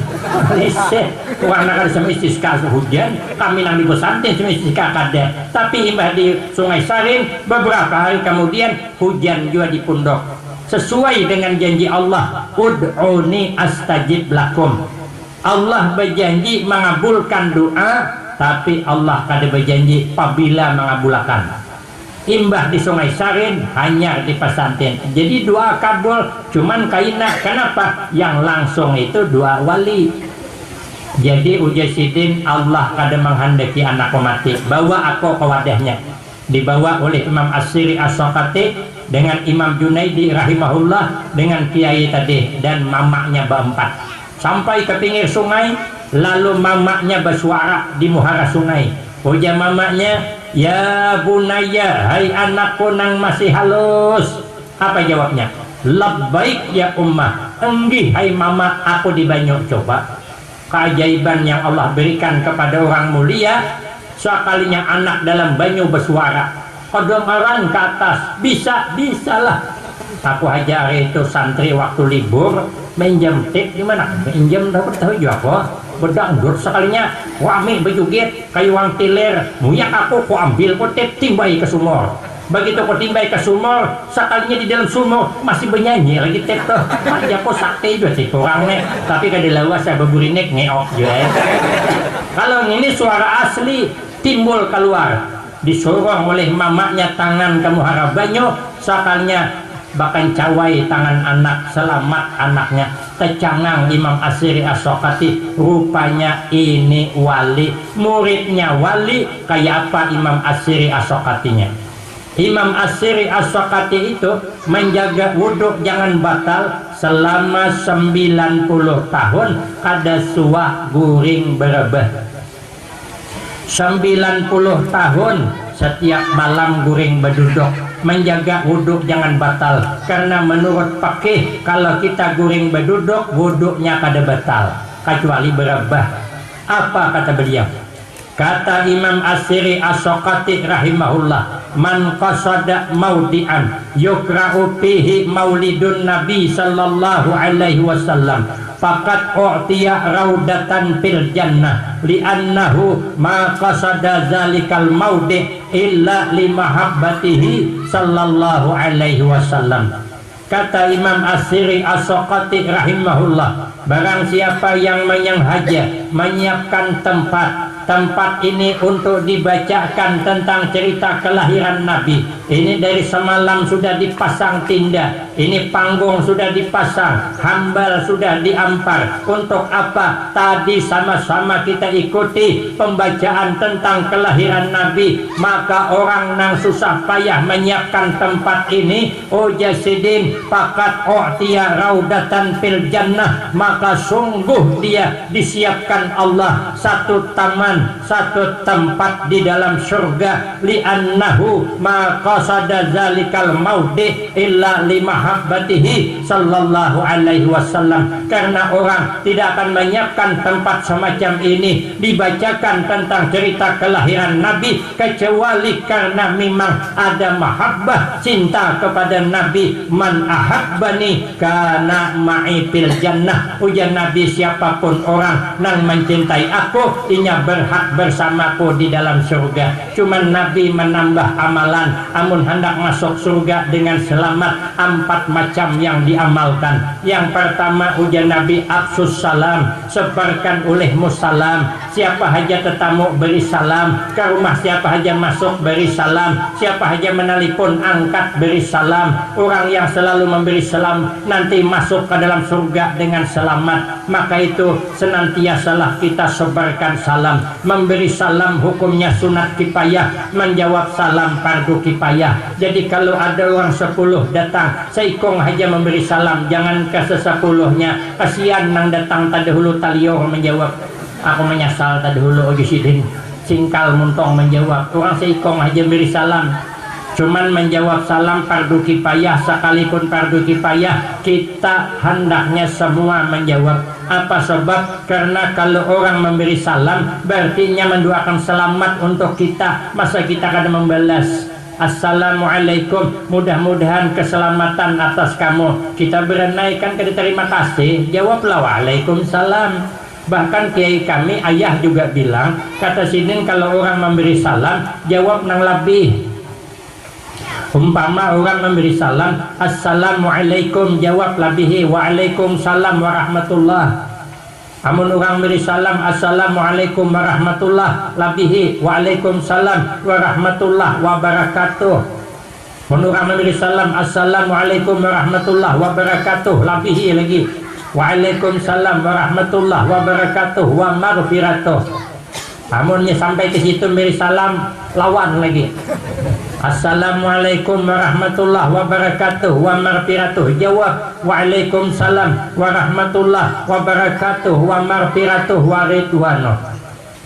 Speaker 1: orang nak ada semua istisqa hujan, kami nang di pesantren semua istisqa kada. Tapi imbah di Sungai Sarin beberapa hari kemudian hujan juga di pondok. Sesuai dengan janji Allah, ud'uni astajib lakum. Allah berjanji mengabulkan doa, tapi Allah kada berjanji apabila mengabulkan. Imbah di Sungai Sarin hanya di pesantren. Jadi doa kabul cuman kaina. Kenapa? Yang langsung itu doa wali. Jadi Uja Sidin Allah kada menghendaki anakku mati. Bawa aku ke wadahnya. Dibawa oleh Imam As-Siri As-Sokati dengan Imam Junaidi rahimahullah dengan kiai tadi dan mamaknya berempat. Sampai ke pinggir sungai, lalu mamaknya bersuara di muara sungai. Uja mamaknya, ya bunaya, hai anakku nang masih halus. Apa jawabnya? Labbaik ya ummah. Enggih hai mama, aku di banyu. Coba keajaiban yang Allah berikan kepada orang mulia. Sekalinya anak dalam banyu bersuara, kodong orang ke atas, bisalah. Aku hajar itu santri waktu libur minjem tip gimana? Minjem dapat tahu juga kok. Berdangdut sekalinya rame berjoget kayu wang tiler, muyak aku ambil tip timbai ke sumur. Begitu kau timbai ke sumur, sekalinya di dalam sumur masih bernyanyi lagi tip tuh. Aja kok sakti juga sih kurangnya, tapi kada lawas saya berburinek ngeok juga. Kalau ini suara asli timbul keluar, disuruh oleh mamaknya tangan kamu harap banyu, sekalinya bahkan cawai tangan anak, selamat anaknya. Tecangang Imam As-Siri As-Sokati, rupanya ini wali, muridnya wali. Kayak apa Imam As-Siri As-Sokatinya? Imam As-Siri As-Sokati itu menjaga wudhu jangan batal selama 90 tahun. Kada suah guring berebah 90 tahun, setiap malam guring berduduk menjaga wudhu jangan batal. Karena menurut fikih kalau kita guring berduduk wudhunya kada batal kecuali berebah. Apa kata beliau? Kata Imam As-Siri As-Sokati rahimahullah, man qasada maudi'an yukra'u fihi maulidun nabi sallallahu alaihi wasallam faqad u'tiya raudatan fil jannah li'annahu ma qasada zalikal maudi' illa limahabbatihi sallallahu alaihi wasallam. Kata Imam As-Siri As-Sokati rahimahullah, barang siapa yang menyenghaja menyiapkan tempat tempat ini untuk dibacakan tentang cerita kelahiran Nabi. Ini dari semalam sudah dipasang tinda, ini panggung sudah dipasang, hambal sudah diampar. Untuk apa? Tadi sama-sama kita ikuti pembacaan tentang kelahiran Nabi. Maka orang nang susah payah menyiapkan tempat ini, oh jasidin fakat u'tiya raudatan fil jannah, maka sungguh dia disiapkan Allah satu taman, satu tempat di dalam surga. Li'annahu ma qasada zalikal maudi illa limahabbatihi sallallahu alaihi wasallam. Karena orang tidak akan menyiapkan tempat semacam ini dibacakan tentang cerita kelahiran Nabi kecuali karena memang ada mahabbah, cinta kepada Nabi. Man ahabbani kana ma'i fil jannah. Ujar Nabi, siapapun orang nang mencintai aku, inya berhak bersamaku di dalam surga. Cuman Nabi menambah amalan, amun hendak masuk surga dengan selamat, 4 macam yang diamalkan. Yang pertama, ujar Nabi, afsus salam, sebarkan olehmu salam. Siapa haja tetamu beri salam, ke rumah siapa haja masuk beri salam, siapa haja menelpon angkat beri salam. Orang yang selalu memberi salam nanti masuk ke dalam surga dengan selamat. Maka itu senantiasalah kita sebarkan salam. Memberi salam hukumnya sunat kifayah, menjawab salam fardu kifayah. Jadi kalau ada orang 10 datang, seikong haja memberi salam, jangan ke se-10-nya. Kasihan nang datang tadahulu talior menjawab, aku menyesal tadahulu ojusidin singkal muntong menjawab. Orang seikong haja beri salam, cuman menjawab salam fardu kifayah. Sekalipun fardu kifayah, kita hendaknya semua menjawab. Apa sebab? Karena kalau orang memberi salam berarti nya mendoakan selamat untuk kita. Masa kita kadang membalas assalamualaikum, mudah-mudahan keselamatan atas kamu. Kita berenaikan ke terima kasih, jawablah waalaikumsalam. Bahkan kiai kami, ayah juga bilang, kata sidin kalau orang memberi salam, jawab nang lebih. Umpama orang memberi salam, assalamualaikum, jawab labihi waalaikumsalam warahmatullah. Amun orang beri salam, assalamualaikum warahmatullah, labihi waalaikumsalam warahmatullah wabarakatuh. Amun orang memberi salam, assalamualaikum warahmatullah wabarakatuh, labihi lagi waalaikumsalam warahmatullah wabarakatuh wa maghfiratuh. Amunnya sampai ke situ beri salam, lawan lagi, assalamualaikum warahmatullahi wabarakatuh wa maghfiratuh, jawab waalaikumsalam warahmatullahi wabarakatuh wa maghfiratuh wa ridwanuh.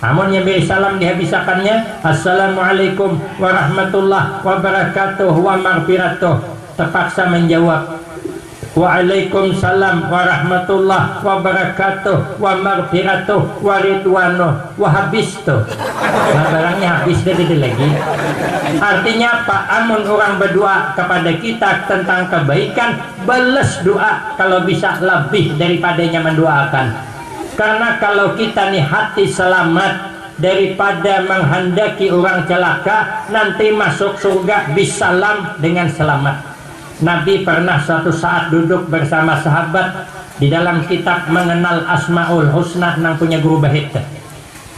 Speaker 1: Amun yang beri salam dihabisakannya assalamualaikum warahmatullahi wabarakatuh wa maghfiratuh, terpaksa menjawab waalaikumsalam warahmatullahi wabarakatuh wa maghfiratuh wa ridwanuh wa habis tuh. Nah, barangnya habis dari lagi. Artinya apa? Amun orang berdoa kepada kita tentang kebaikan, balas doa kalau bisa lebih daripadanya mendoakan. Karena kalau kita nih hati selamat daripada menghendaki orang celaka, nanti masuk surga bisalam dengan selamat. Nabi pernah suatu saat duduk bersama sahabat di dalam kitab mengenal Asmaul Husna nang punya guru bahit.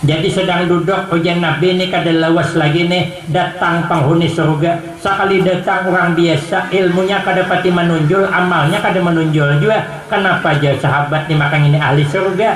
Speaker 1: Jadi sedang duduk ujian Nabi ini kada lawas lagi nih datang penghuni surga. Sekali datang orang biasa, ilmunya kada pati menunjul, amalnya kada menunjul juga. Kenapa aja sahabat nih makan ini ahli surga?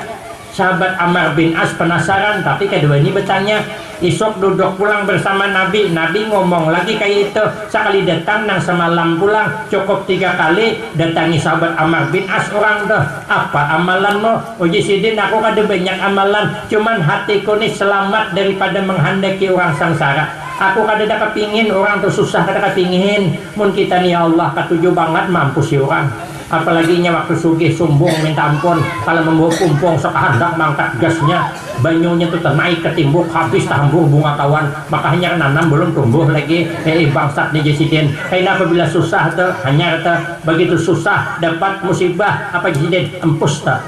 Speaker 1: Sahabat Amr bin As penasaran, tapi kedua ini bertanya. Isok duduk pulang bersama Nabi, Nabi ngomong lagi kayak itu. Sekali datang nang semalam pulang, cukup 3 kali datangi sahabat Amr bin As orang tuh. Apa amalanmu? Uji sidin, aku kada banyak amalan, cuman hatiku nih selamat daripada menghendaki orang sengsara. Aku kada ada kepingin orang tuh susah, kada kepingin. Mun kita nih ya Allah katuju banget mampu si orang. Apalagi nya waktu sugih sumbung minta ampun, kalau membawa pumpung sok hendak mangkat gasnya, banyunya tuh naik ketimbuk habis tambur bunga kawan, makanya nanam belum tumbuh lagi. Bangsat nih Jesiden. Karena apabila susah tuh hanya begitu susah dapat musibah apa Jesiden empus tak,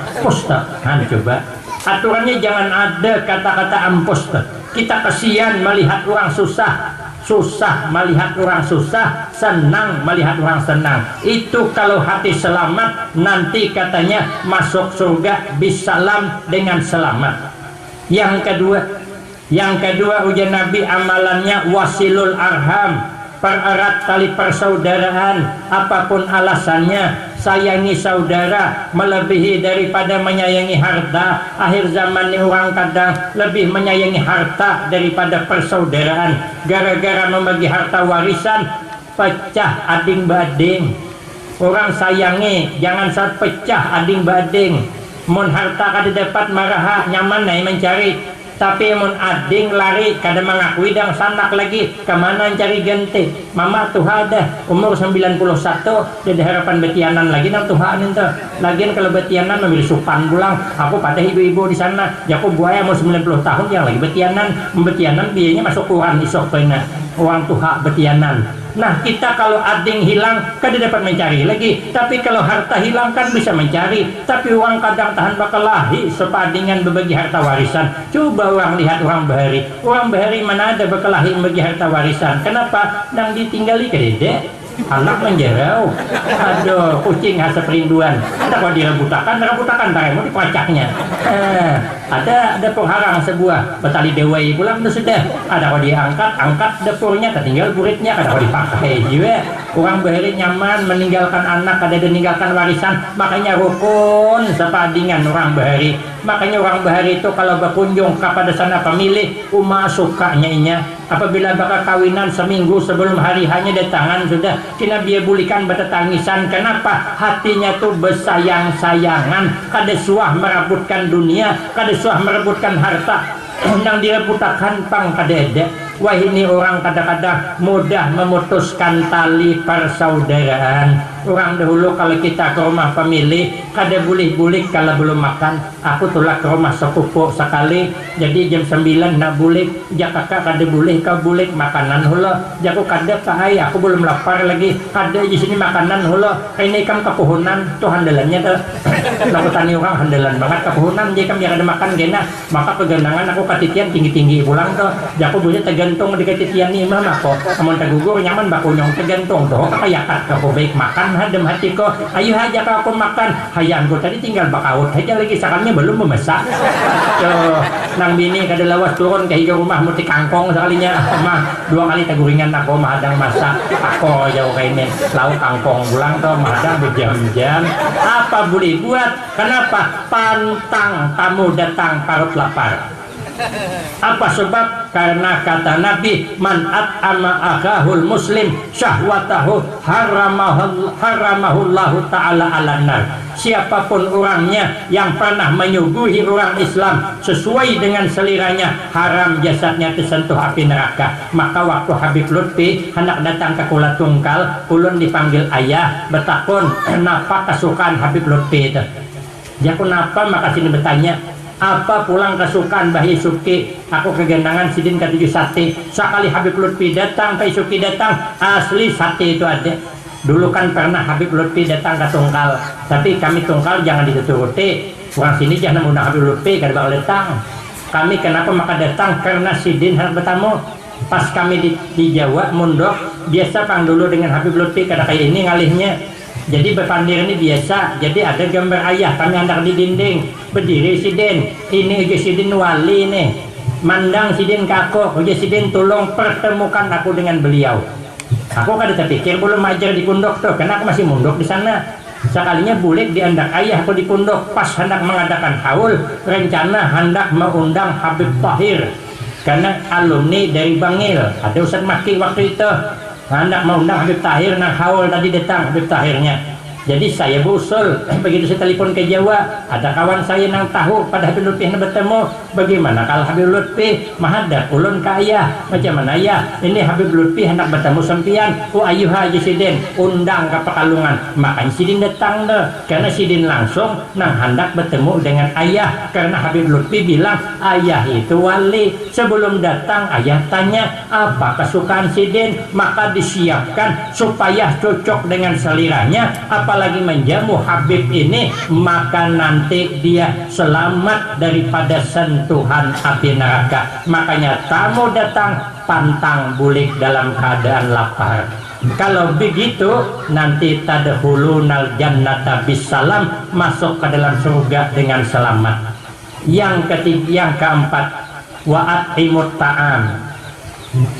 Speaker 1: kan coba. Aturannya jangan ada kata-kata empus tuh. Kita kasihan melihat orang susah melihat orang susah, senang melihat orang senang. Itu kalau hati selamat, nanti katanya masuk surga bisalam dengan selamat. Yang kedua, Yang kedua ujian Nabi amalannya wasilul arham, pererat tali persaudaraan, apapun alasannya, sayangi saudara melebihi daripada menyayangi harta. Akhir zaman ini orang kadang lebih menyayangi harta daripada persaudaraan. Gara-gara membagi harta warisan pecah ading bading. Orang sayangi jangan saat pecah ading bading. Mun harta kada dapat maraha nyaman naik mencari, tapi mun ading lari kada mengakui dan sanak lagi kemana cari ganti. Mama tuha dah umur 91 jadi harapan betianan lagi nang tuhaan itu. Lagian kalau betianan memilih supan pulang, aku pada ibu-ibu di sana. Ya aku buaya mau 90 tahun yang lagi betianan biayanya masuk Quran isok pena uang tuha betianan. Nah kita kalau ading hilang kada dapat mencari lagi, tapi kalau harta hilang kan bisa mencari. Tapi uang kadang tahan bakal lahi sepadingan berbagi harta warisan. Coba orang lihat orang bahari mana ada bakal lahi membagi harta warisan. Kenapa? Nang ditinggali ke dedek anak menjerau, aduh kucing hasa perinduan. Ada kalau direbutakan taremu dipacaknya. Ada pengharang sebuah betali dewai pulang itu sudah. Ada kalau angkat dapurnya, tertinggal buritnya, ada kalau dipakai juga. Orang bahari nyaman meninggalkan anak, ada meninggalkan warisan, makanya rukun sepadingan orang bahari. Makanya orang bahari itu kalau berkunjung kepada sana pemilih, sukanya inya. Apabila bakal kawinan seminggu sebelum hari hanya datangan sudah kena dia bulikan bertangisan. Kenapa? Hatinya tuh bersayang-sayangan, kada suah merebutkan dunia, kada suah merebutkan harta yang direbutakan pang kadede. Wah ini orang kadang-kadang mudah memutuskan tali persaudaraan. Orang dahulu kalau kita ke rumah pemilih kada bulik-bulik kalau belum makan. Aku tulak ke rumah sepupu sekali, jadi jam 9 nak bulik, jak kakak kada bulik, kau bulik makanan hula. Jaku kada kahai, aku belum lapar lagi. Kada di sini makanan hula. Ini kam kepuhunan tuh handalannya tuh. Aku tani orang handalan banget kepuhunan, jadi kam yang ada makan gena. Maka pegandangan aku katitian tinggi-tinggi pulang tuh. Jaku punya tergantung di katitian ni mah aku. Amun tergugur nyaman bakunyong tergantung tuh. Kayakat kau baik makan hadem hatiku. Ayo aja kau aku makan. Hayangku tadi tinggal bakaut aja lagi sakannya belum memasak. Tuh, nang bini kada lawas turun ke hijau rumah muti kangkong sekalinya. Mah 2 kali teguringan aku mahadang masak. Aku jauh kayak ini lauk kangkong pulang tuh mahadang berjam-jam. Apa boleh buat? Kenapa? Pantang tamu datang parut lapar. Apa sebab? Karena kata Nabi, man at'ama akhahul muslim syahwatahu haramahullahu ta'ala alannar. Siapapun orangnya yang pernah menyuguhi orang Islam sesuai dengan seliranya, haram jasadnya tersentuh api neraka. Maka waktu Habib Lutfi hendak datang ke Kula Tungkal, ulun dipanggil ayah, bertakun napa kesukaan Habib Lutfi itu. Dia kenapa? Maka sini bertanya, apa pulang kesukaan Bahi Suki? Aku kegendangan sidin ke 7 sate. Sekali Habib Lutfi datang, Bahi Suki datang, asli sate itu ada. Dulu kan pernah Habib Lutfi datang ke Tungkal, tapi kami Tungkal jangan dituruti. Orang sini jangan mengundang Habib Lutfi, kada bakal datang. Kami kenapa maka datang? Karena sidin harus bertamu. Pas kami di Jawa mundok, biasa pang dulu dengan Habib Lutfi kada kayak ini ngalihnya. Jadi berpandir ini biasa. Jadi ada gambar ayah kami hendak di dinding, berdiri sidin, ini uji sidin wali nih, mandang sidin kako, uji sidin tolong pertemukan aku dengan beliau. Aku kada terpikir belum ajar di pondok tuh, karena aku masih mundok di sana. Sekalinya bulik di hendak ayah aku di pondok, pas hendak mengadakan haul, rencana hendak mengundang Habib Tahir, karena alumni dari Bangil. Ada Ustaz Maki waktu itu hendak mengundang Habib Tahir, nah haul tadi datang Habib Tahirnya. Jadi saya busul, begitu saya telepon ke Jawa, ada kawan saya yang tahu pada Habib Lutfi hendak bertemu. Bagaimana kalau Habib Lutfi mahadap ulun ke ayah, macam mana ayah? Ini Habib Lutfi hendak bertemu sempian. Oh ayuh aja sidin, undang ke Pekalongan. Makanya sidin datang deh, karena sidin langsung nang hendak bertemu dengan ayah. Karena Habib Lutfi bilang ayah itu wali. Sebelum datang ayah tanya apa kesukaan sidin, maka disiapkan supaya cocok dengan seliranya. Apalagi menjamu Habib ini, maka nanti dia selamat daripada sentuhan api neraka. Makanya tamu datang pantang bulik dalam keadaan lapar. Kalau begitu nanti tadkhulunal jannata bisalam, masuk ke dalam surga dengan selamat. Yang ketiga, yang keempat, wa at'imut ta'am,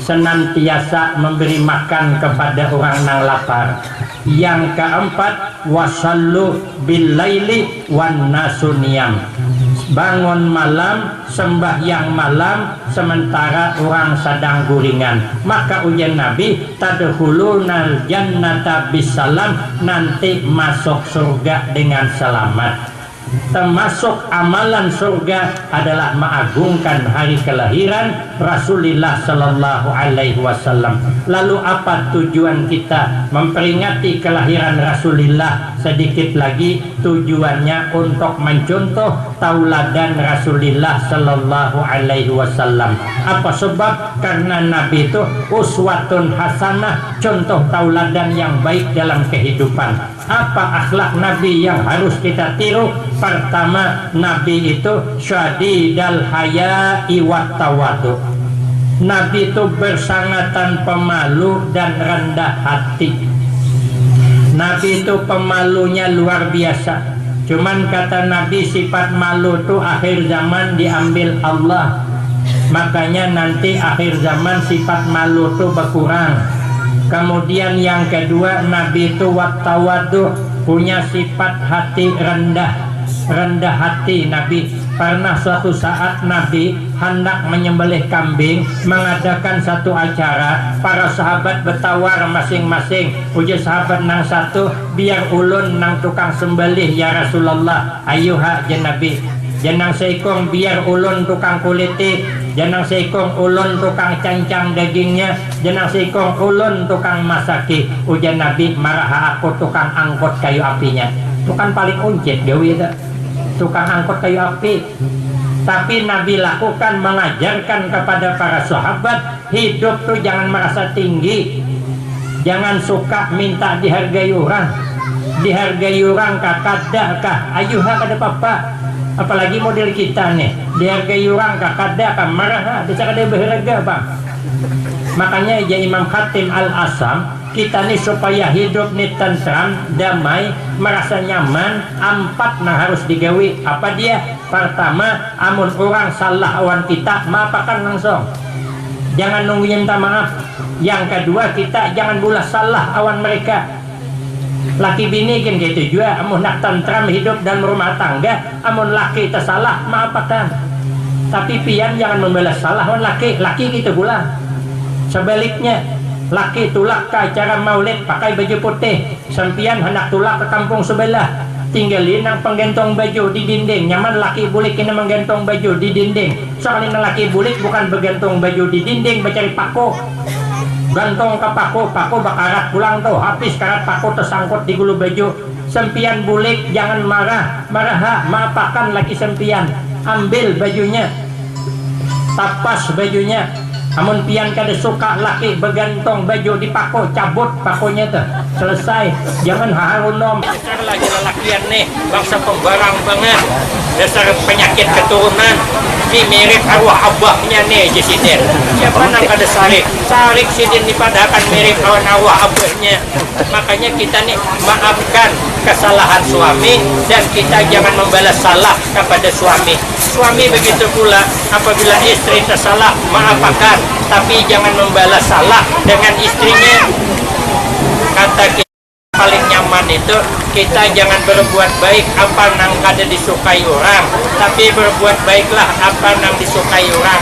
Speaker 1: senantiasa memberi makan kepada orang yang lapar. Yang keempat, wasallu bil laili wan nasu niyam, bangun malam, sembahyang malam sementara orang sedang guringan. Maka ujian Nabi, tadkhulunal jannata bisalam, nanti masuk surga dengan selamat. Termasuk amalan surga adalah mengagungkan hari kelahiran Rasulullah Sallallahu Alaihi Wasallam. Lalu apa tujuan kita memperingati kelahiran Rasulullah? Sedikit lagi, tujuannya untuk mencontoh tauladan Rasulullah Sallallahu Alaihi Wasallam. Apa sebab? Karena Nabi itu uswatun hasanah, contoh tauladan yang baik dalam kehidupan. Apa akhlak Nabi yang harus kita tiru? Pertama, Nabi itu syadidal haya'i wat tawadu. Nabi itu bersangatan pemalu dan rendah hati. Nabi itu pemalunya luar biasa. Cuman kata Nabi, sifat malu itu akhir zaman diambil Allah. Makanya nanti akhir zaman sifat malu itu berkurang. Kemudian yang kedua, Nabi itu wattawadu, punya sifat hati rendah hati. Nabi pernah suatu saat Nabi hendak menyembelih kambing, mengadakan satu acara. Para sahabat bertawar masing-masing. Ujar sahabat nang satu, biar ulun nang tukang sembelih ya Rasulullah. Ayuha jen Nabi, jenang seikong biar ulun tukang kuliti, jenang seikong ulun tukang cancang dagingnya, jenang seikong ulun tukang masaki. Ujar Nabi, marah aku tukang angkut kayu apinya. Itu kan paling uncit gawe itu, tukang angkut kayu api. Tapi Nabi lakukan, mengajarkan kepada para sahabat, hidup tuh jangan merasa tinggi, jangan suka minta dihargai orang. Dihargai orang kakada kah, ayuha kada papa. Apalagi model kita nih, dihargai orang kakada kah, marah, dia kada berharga bang. Makanya ya Imam Khatim Al-Asam, kita nih supaya hidup nih tentram, damai, merasa nyaman, empat nah harus digawe. Apa dia? Pertama, amun orang salah awan kita, maafakan langsung, jangan nunggu minta maaf. Yang kedua, kita jangan bulah salah awan mereka. Laki bini kan gitu juga, amun nak tentram hidup dan rumah tangga, amun laki tersalah, maafakan. Tapi pian jangan membalas salah awan laki gitu pula. Sebaliknya, laki tulak ke acara maulid pakai baju putih, sempian hendak tulak ke kampung sebelah, tinggalin nang penggentong baju di dinding. Nyaman laki bulik kena menggentong baju di dinding. Soalnya laki bulik bukan bergantung baju di dinding, mencari pako, gantung ke pako bakarat pulang tuh, habis karat pako tersangkut di gulu baju. Sempian bulik jangan marah, maapakan laki sempian, ambil bajunya, tapas bajunya. Amun pian kada suka laki bergantung baju di pako, cabut pakonya tuh, selesai. Jangan harunom. Dasar lagi lelakian nih, bangsa pembarang banget, dasar penyakit keturunan. Ini mirip arwah abahnya nih Jesiden. Siapa nang kada sarik sidin dipadakan mirip kawan arwah abahnya. Makanya kita nih maafkan kesalahan suami, dan kita jangan membalas salah kepada suami. Suami begitu pula, apabila istri tersalah, maafkan, tapi jangan membalas salah dengan istrinya. Kata kita paling nyaman itu, kita jangan berbuat baik apa nang kada disukai orang, tapi berbuat baiklah apa nang disukai orang.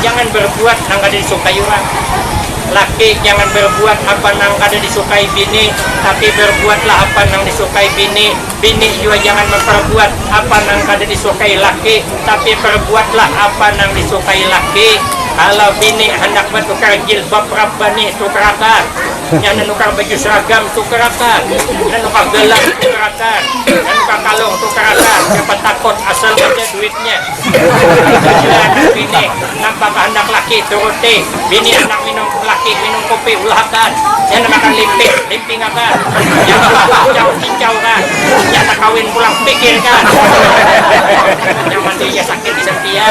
Speaker 1: Jangan berbuat nang kada disukai orang. Laki jangan berbuat apa nang kada disukai bini, tapi berbuatlah apa nang disukai bini. Bini juga jangan memperbuat apa nang kada disukai laki, tapi perbuatlah apa nang disukai laki. Kalau bini hendak bertukar jilbab rabbani, tukarakan. Yang nukar baju seragam, tukarakan. Dan nukar gelang, tukarakan. Dan nukar kalung, tukarakan. Siapa takut asal ada duitnya. Anak bini nampak hendak laki turuti, bini hendak minum laki minum kopi ulahkan. Yang makan limping akan. Yang cincau kan. Yang nak kawin pulang pikirkan. Yang mandi ya sakit di sempian.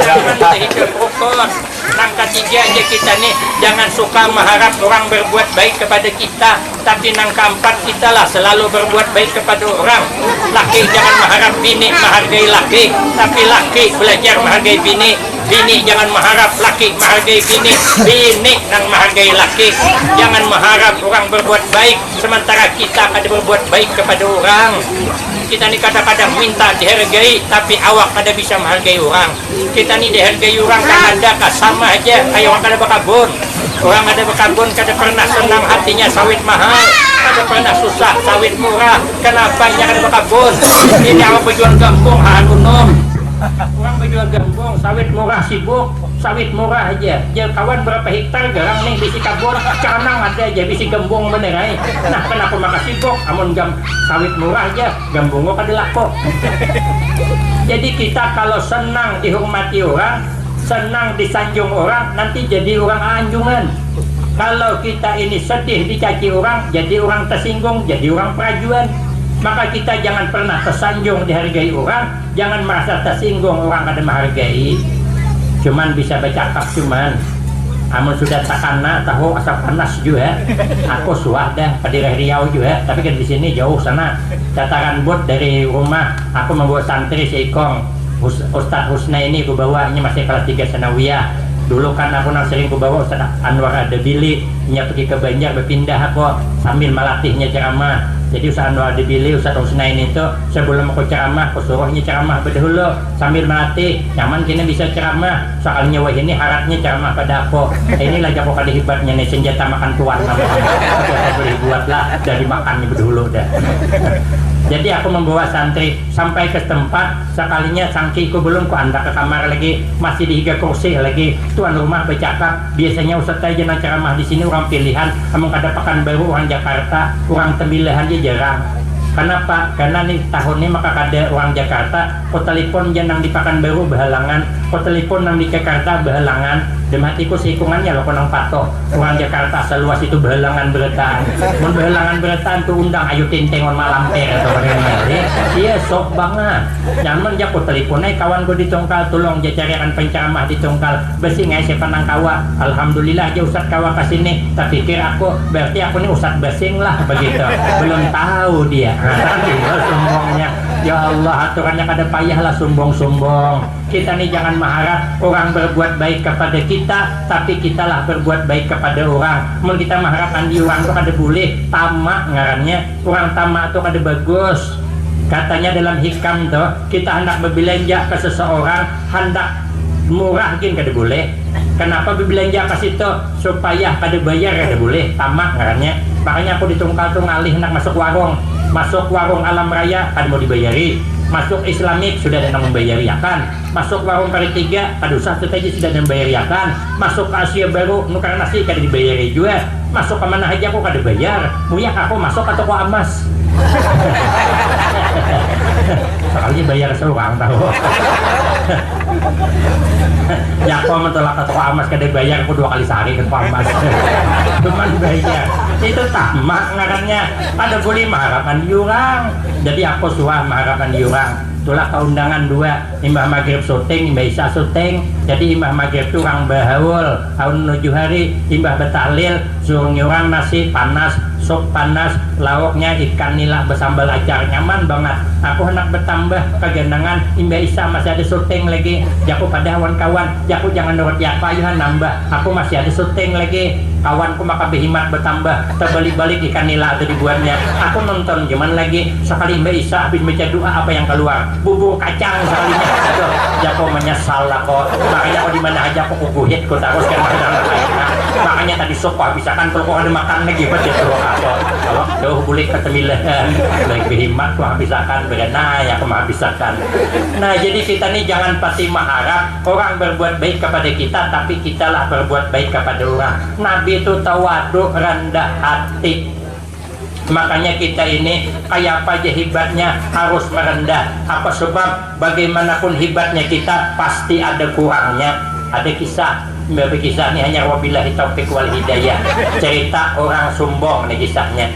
Speaker 1: Jangan hidup rukun. Nangkat ketiga aja kita nih jangan suka mengharap orang berbuat baik kepada kita, tapi yang keempat kita lah selalu berbuat baik kepada orang. Laki jangan mengharap bini menghargai laki, tapi laki belajar menghargai bini. Bini jangan mengharap laki menghargai bini, bini nang menghargai laki. Jangan mengharap orang berbuat baik sementara kita ada berbuat baik kepada orang. Kita ni kadang-kadang minta dihargai, tapi awak kada bisa menghargai orang. Kita ni dihargai orang kan ada sama aja kayak orang kada berkabun. Orang ada berkabun kada pernah senang hatinya sawit mahal, kada pernah susah sawit murah. Kenapa nya kada berkabun? Ini awak berjual gambung hanunom. Orang berjual gambung sawit murah sibuk, sawit murah aja. Dia kawan berapa hektar garang nih bisi kabur, canang ada aja bisi gambung bener ay. Nah kenapa maka sibuk? Amun sawit murah aja, gambung kada laku. Jadi kita kalau senang dihormati orang, senang disanjung orang, nanti jadi orang anjungan. Kalau kita ini sedih dicaci orang, jadi orang tersinggung, jadi orang perajuan. Maka kita jangan pernah tersanjung dihargai orang, jangan merasa tersinggung orang kada menghargai. Cuman bisa bercakap cuman amun sudah takana tahu asap panas juga. Aku suah dah pada Riau juga, tapi kan di sini jauh sana. Dataran bot dari rumah, aku membawa santri seikong. Ustadz Husna ini aku bawanya masih kelas 3 sanawiyah. Dulu kan aku nang sering ku bawa Ustaz Anwar Adabili nya pergi ke Banjar berpindah aku sambil melatihnya ceramah. Jadi Ustaz Anwar Adabili, Ustaz Husnain itu sebelum aku ceramah aku suruhnya ceramah berdahulu sambil melatih. Nyaman kini bisa ceramah soalnya wah ini harapnya ceramah pada aku. Inilah jago kali hebatnya nih senjata makan tuan namanya. Aku boleh buatlah dari makannya berdahulu dah. Jadi aku membawa santri sampai ke tempat sekalinya sangkiku belum ku anda ke kamar lagi masih di higa kursi lagi tuan rumah bercakap biasanya Ustaz aja nak ceramah di sini orang pilihan kamu kada Pekanbaru orang Jakarta orang tembilahan aja jarang. Kenapa? Karena nih tahun ini maka kada orang Jakarta ku telepon janang di Pekanbaru berhalangan, ku telepon nang di Jakarta berhalangan. Dematiku seikungannya lo konang patok orang Jakarta seluas itu berhalangan beretaan. Mun berhalangan beretaan tuh undang ayo tintengon malam atau bagaimana. Iya sok banget. Nyaman ya ku teleponnya kawan ku di Tongkal tolong dia carikan penceramah di Tongkal. Besi ngai siapa nang kawa. Alhamdulillah aja Ustaz kawa kasini. Tak pikir aku berarti aku nih Ustaz basing lah begitu. Belum tahu dia. Nah, sombongnya. Ya Allah aturannya kada payah lah sombong-sombong. Kita nih jangan mengharap orang berbuat baik kepada kita, tapi kita lah berbuat baik kepada orang. Mau kita mengharapkan di orang tuh kada boleh tamak ngarannya. Orang tamak tuh kada bagus. Katanya dalam hikam tuh kita hendak berbelanja ke seseorang hendak murah gin kada boleh. Kenapa berbelanja ke situ supaya kada bayar kada boleh tamak ngarannya. Makanya aku di Tungkal tuh ngalih hendak masuk warung alam raya kan mau dibayari, masuk Islamik sudah ada yang membayari akan, masuk warung Paritiga kada usah saja sudah ada yang membayari akan, masuk ke Asia Baru nukar nasi kada dibayari juga, masuk ke mana aja aku kada bayar, muyak aku masuk atau aku amas. Soalnya bayar seorang tahu. Ya aku mentolak atau amas kada bayar aku 2 kali sehari ke amas. Cuman bayar itu tamak ngarannya ada boleh mengharapkan diurang. Jadi aku suah mengharapkan diurang. Itulah keundangan 2 imbah maghrib syuting, imbah isya syuting. Jadi imbah maghrib itu orang bahaul tahun 7 hari, imbah betahlil suruh nyurang nasi panas, sup panas, lauknya ikan nila bersambal acar nyaman banget. Aku hendak bertambah kegendangan imbah isya masih ada syuting lagi. Jaku pada kawan-kawan, jaku jangan nurut ya payuhan nambah. Aku masih ada syuting lagi. Kawanku maka berhimat bertambah terbalik-balik ikan nila atau dibuatnya. Aku nonton cuman lagi sekali imbah isya habis baca doa apa yang keluar bubur kacang sekalinya. Aduh, jaku menyesal lah kok. Makanya aku di mana aja aku kukuhit ku terus kan makanya tadi sok habisakan kalau ada makan lagi baca doa apa. Kalau jauh boleh ketemilahan baik berhimat ku habisakan berenah ya aku menghabiskan. Nah jadi kita nih jangan pasti mengharap orang berbuat baik kepada kita, tapi kita lah berbuat baik kepada orang. Nabi itu tawadhu, rendah hati. Makanya kita ini kayak apa aja hebatnya harus merendah. Apa sebab bagaimanapun hebatnya kita pasti ada kurangnya. Ada kisah ini hanya wabillahi taufiq wal hidayah. Cerita orang sombong nih kisahnya.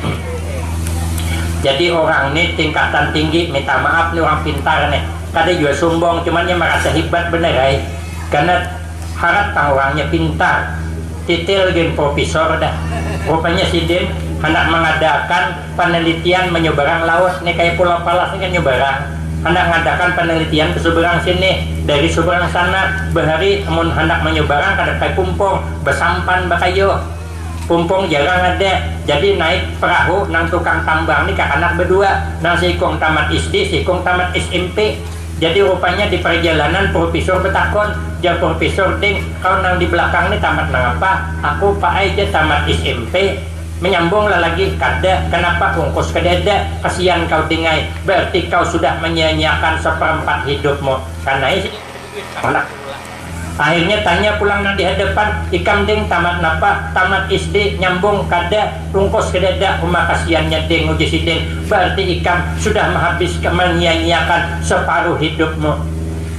Speaker 1: Jadi orang ini tingkatan tinggi, minta maaf nih orang pintar nih. Kada juga sombong, cuman dia merasa hebat bener ay. Karena harap orangnya pintar, titil gen profesor dah. Rupanya si Den hendak mengadakan penelitian menyeberang laut nih, kayak Pulau Palas ini kan nyeberang, hendak mengadakan penelitian ke seberang sini, dari seberang sana behari amun hendak menyeberang kada kayak pumpung besampan bakayo, pumpung jarang ada, jadi naik perahu nang tukang tambang nih kak anak berdua, nang sikong tamat SD, sikong tamat SMP. Jadi rupanya di perjalanan profesor betakon, dia profesor ding, kau nang di belakang nih tamat nang apa? Aku pak aja tamat SMP. Menyambung lah lagi, kada, kenapa ongkos kedada, kasihan kau dengai, berarti kau sudah menyia-nyiakan seperempat hidupmu. Karena ini akhirnya tanya pulang di hadapan, ikam ding tamat napa? Tamat SD, nyambung kada, ongkos kedada, rumah kasihannya ding uji siding, berarti ikam sudah menghabiskan, menyia-nyiakan separuh hidupmu.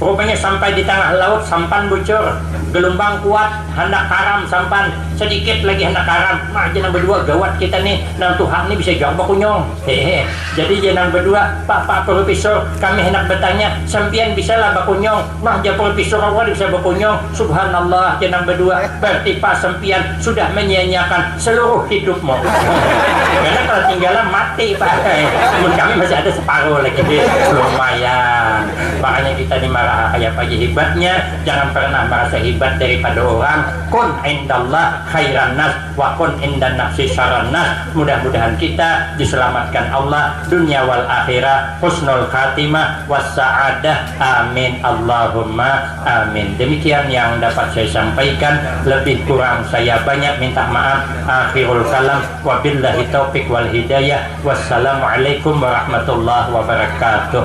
Speaker 1: Rupanya sampai di tengah laut, sampan bocor, gelombang kuat, hendak karam sampan, sedikit lagi hendak karam. Mah jenang berdua gawat kita nih, nang Tuhan nih bisa jauh bakunyong. Hehe. Jadi jenang berdua, Pak Profesor, kami hendak bertanya, sampian bisa lah bakunyong. Mah dia Profesor awal bisa bakunyong. Subhanallah, jenang berdua, berarti Pak sampian sudah menyia-nyiakan seluruh hidupmu. Karena kalau tinggalan mati Pak. Namun kami masih ada separuh lagi, lumayan. Makanya kita dimarah kayak aja hebatnya, jangan pernah merasa hebat daripada orang. Kun indallah khairan nas wa kun indan nafsi syarran nas. Mudah-mudahan kita diselamatkan Allah dunia wal akhirah, husnul khatimah was sa'adah, amin Allahumma amin. Demikian yang dapat saya sampaikan, lebih kurang saya banyak minta maaf. Akhirul kalam, wabillahi taufiq wal hidayah, wassalamualaikum warahmatullahi wabarakatuh.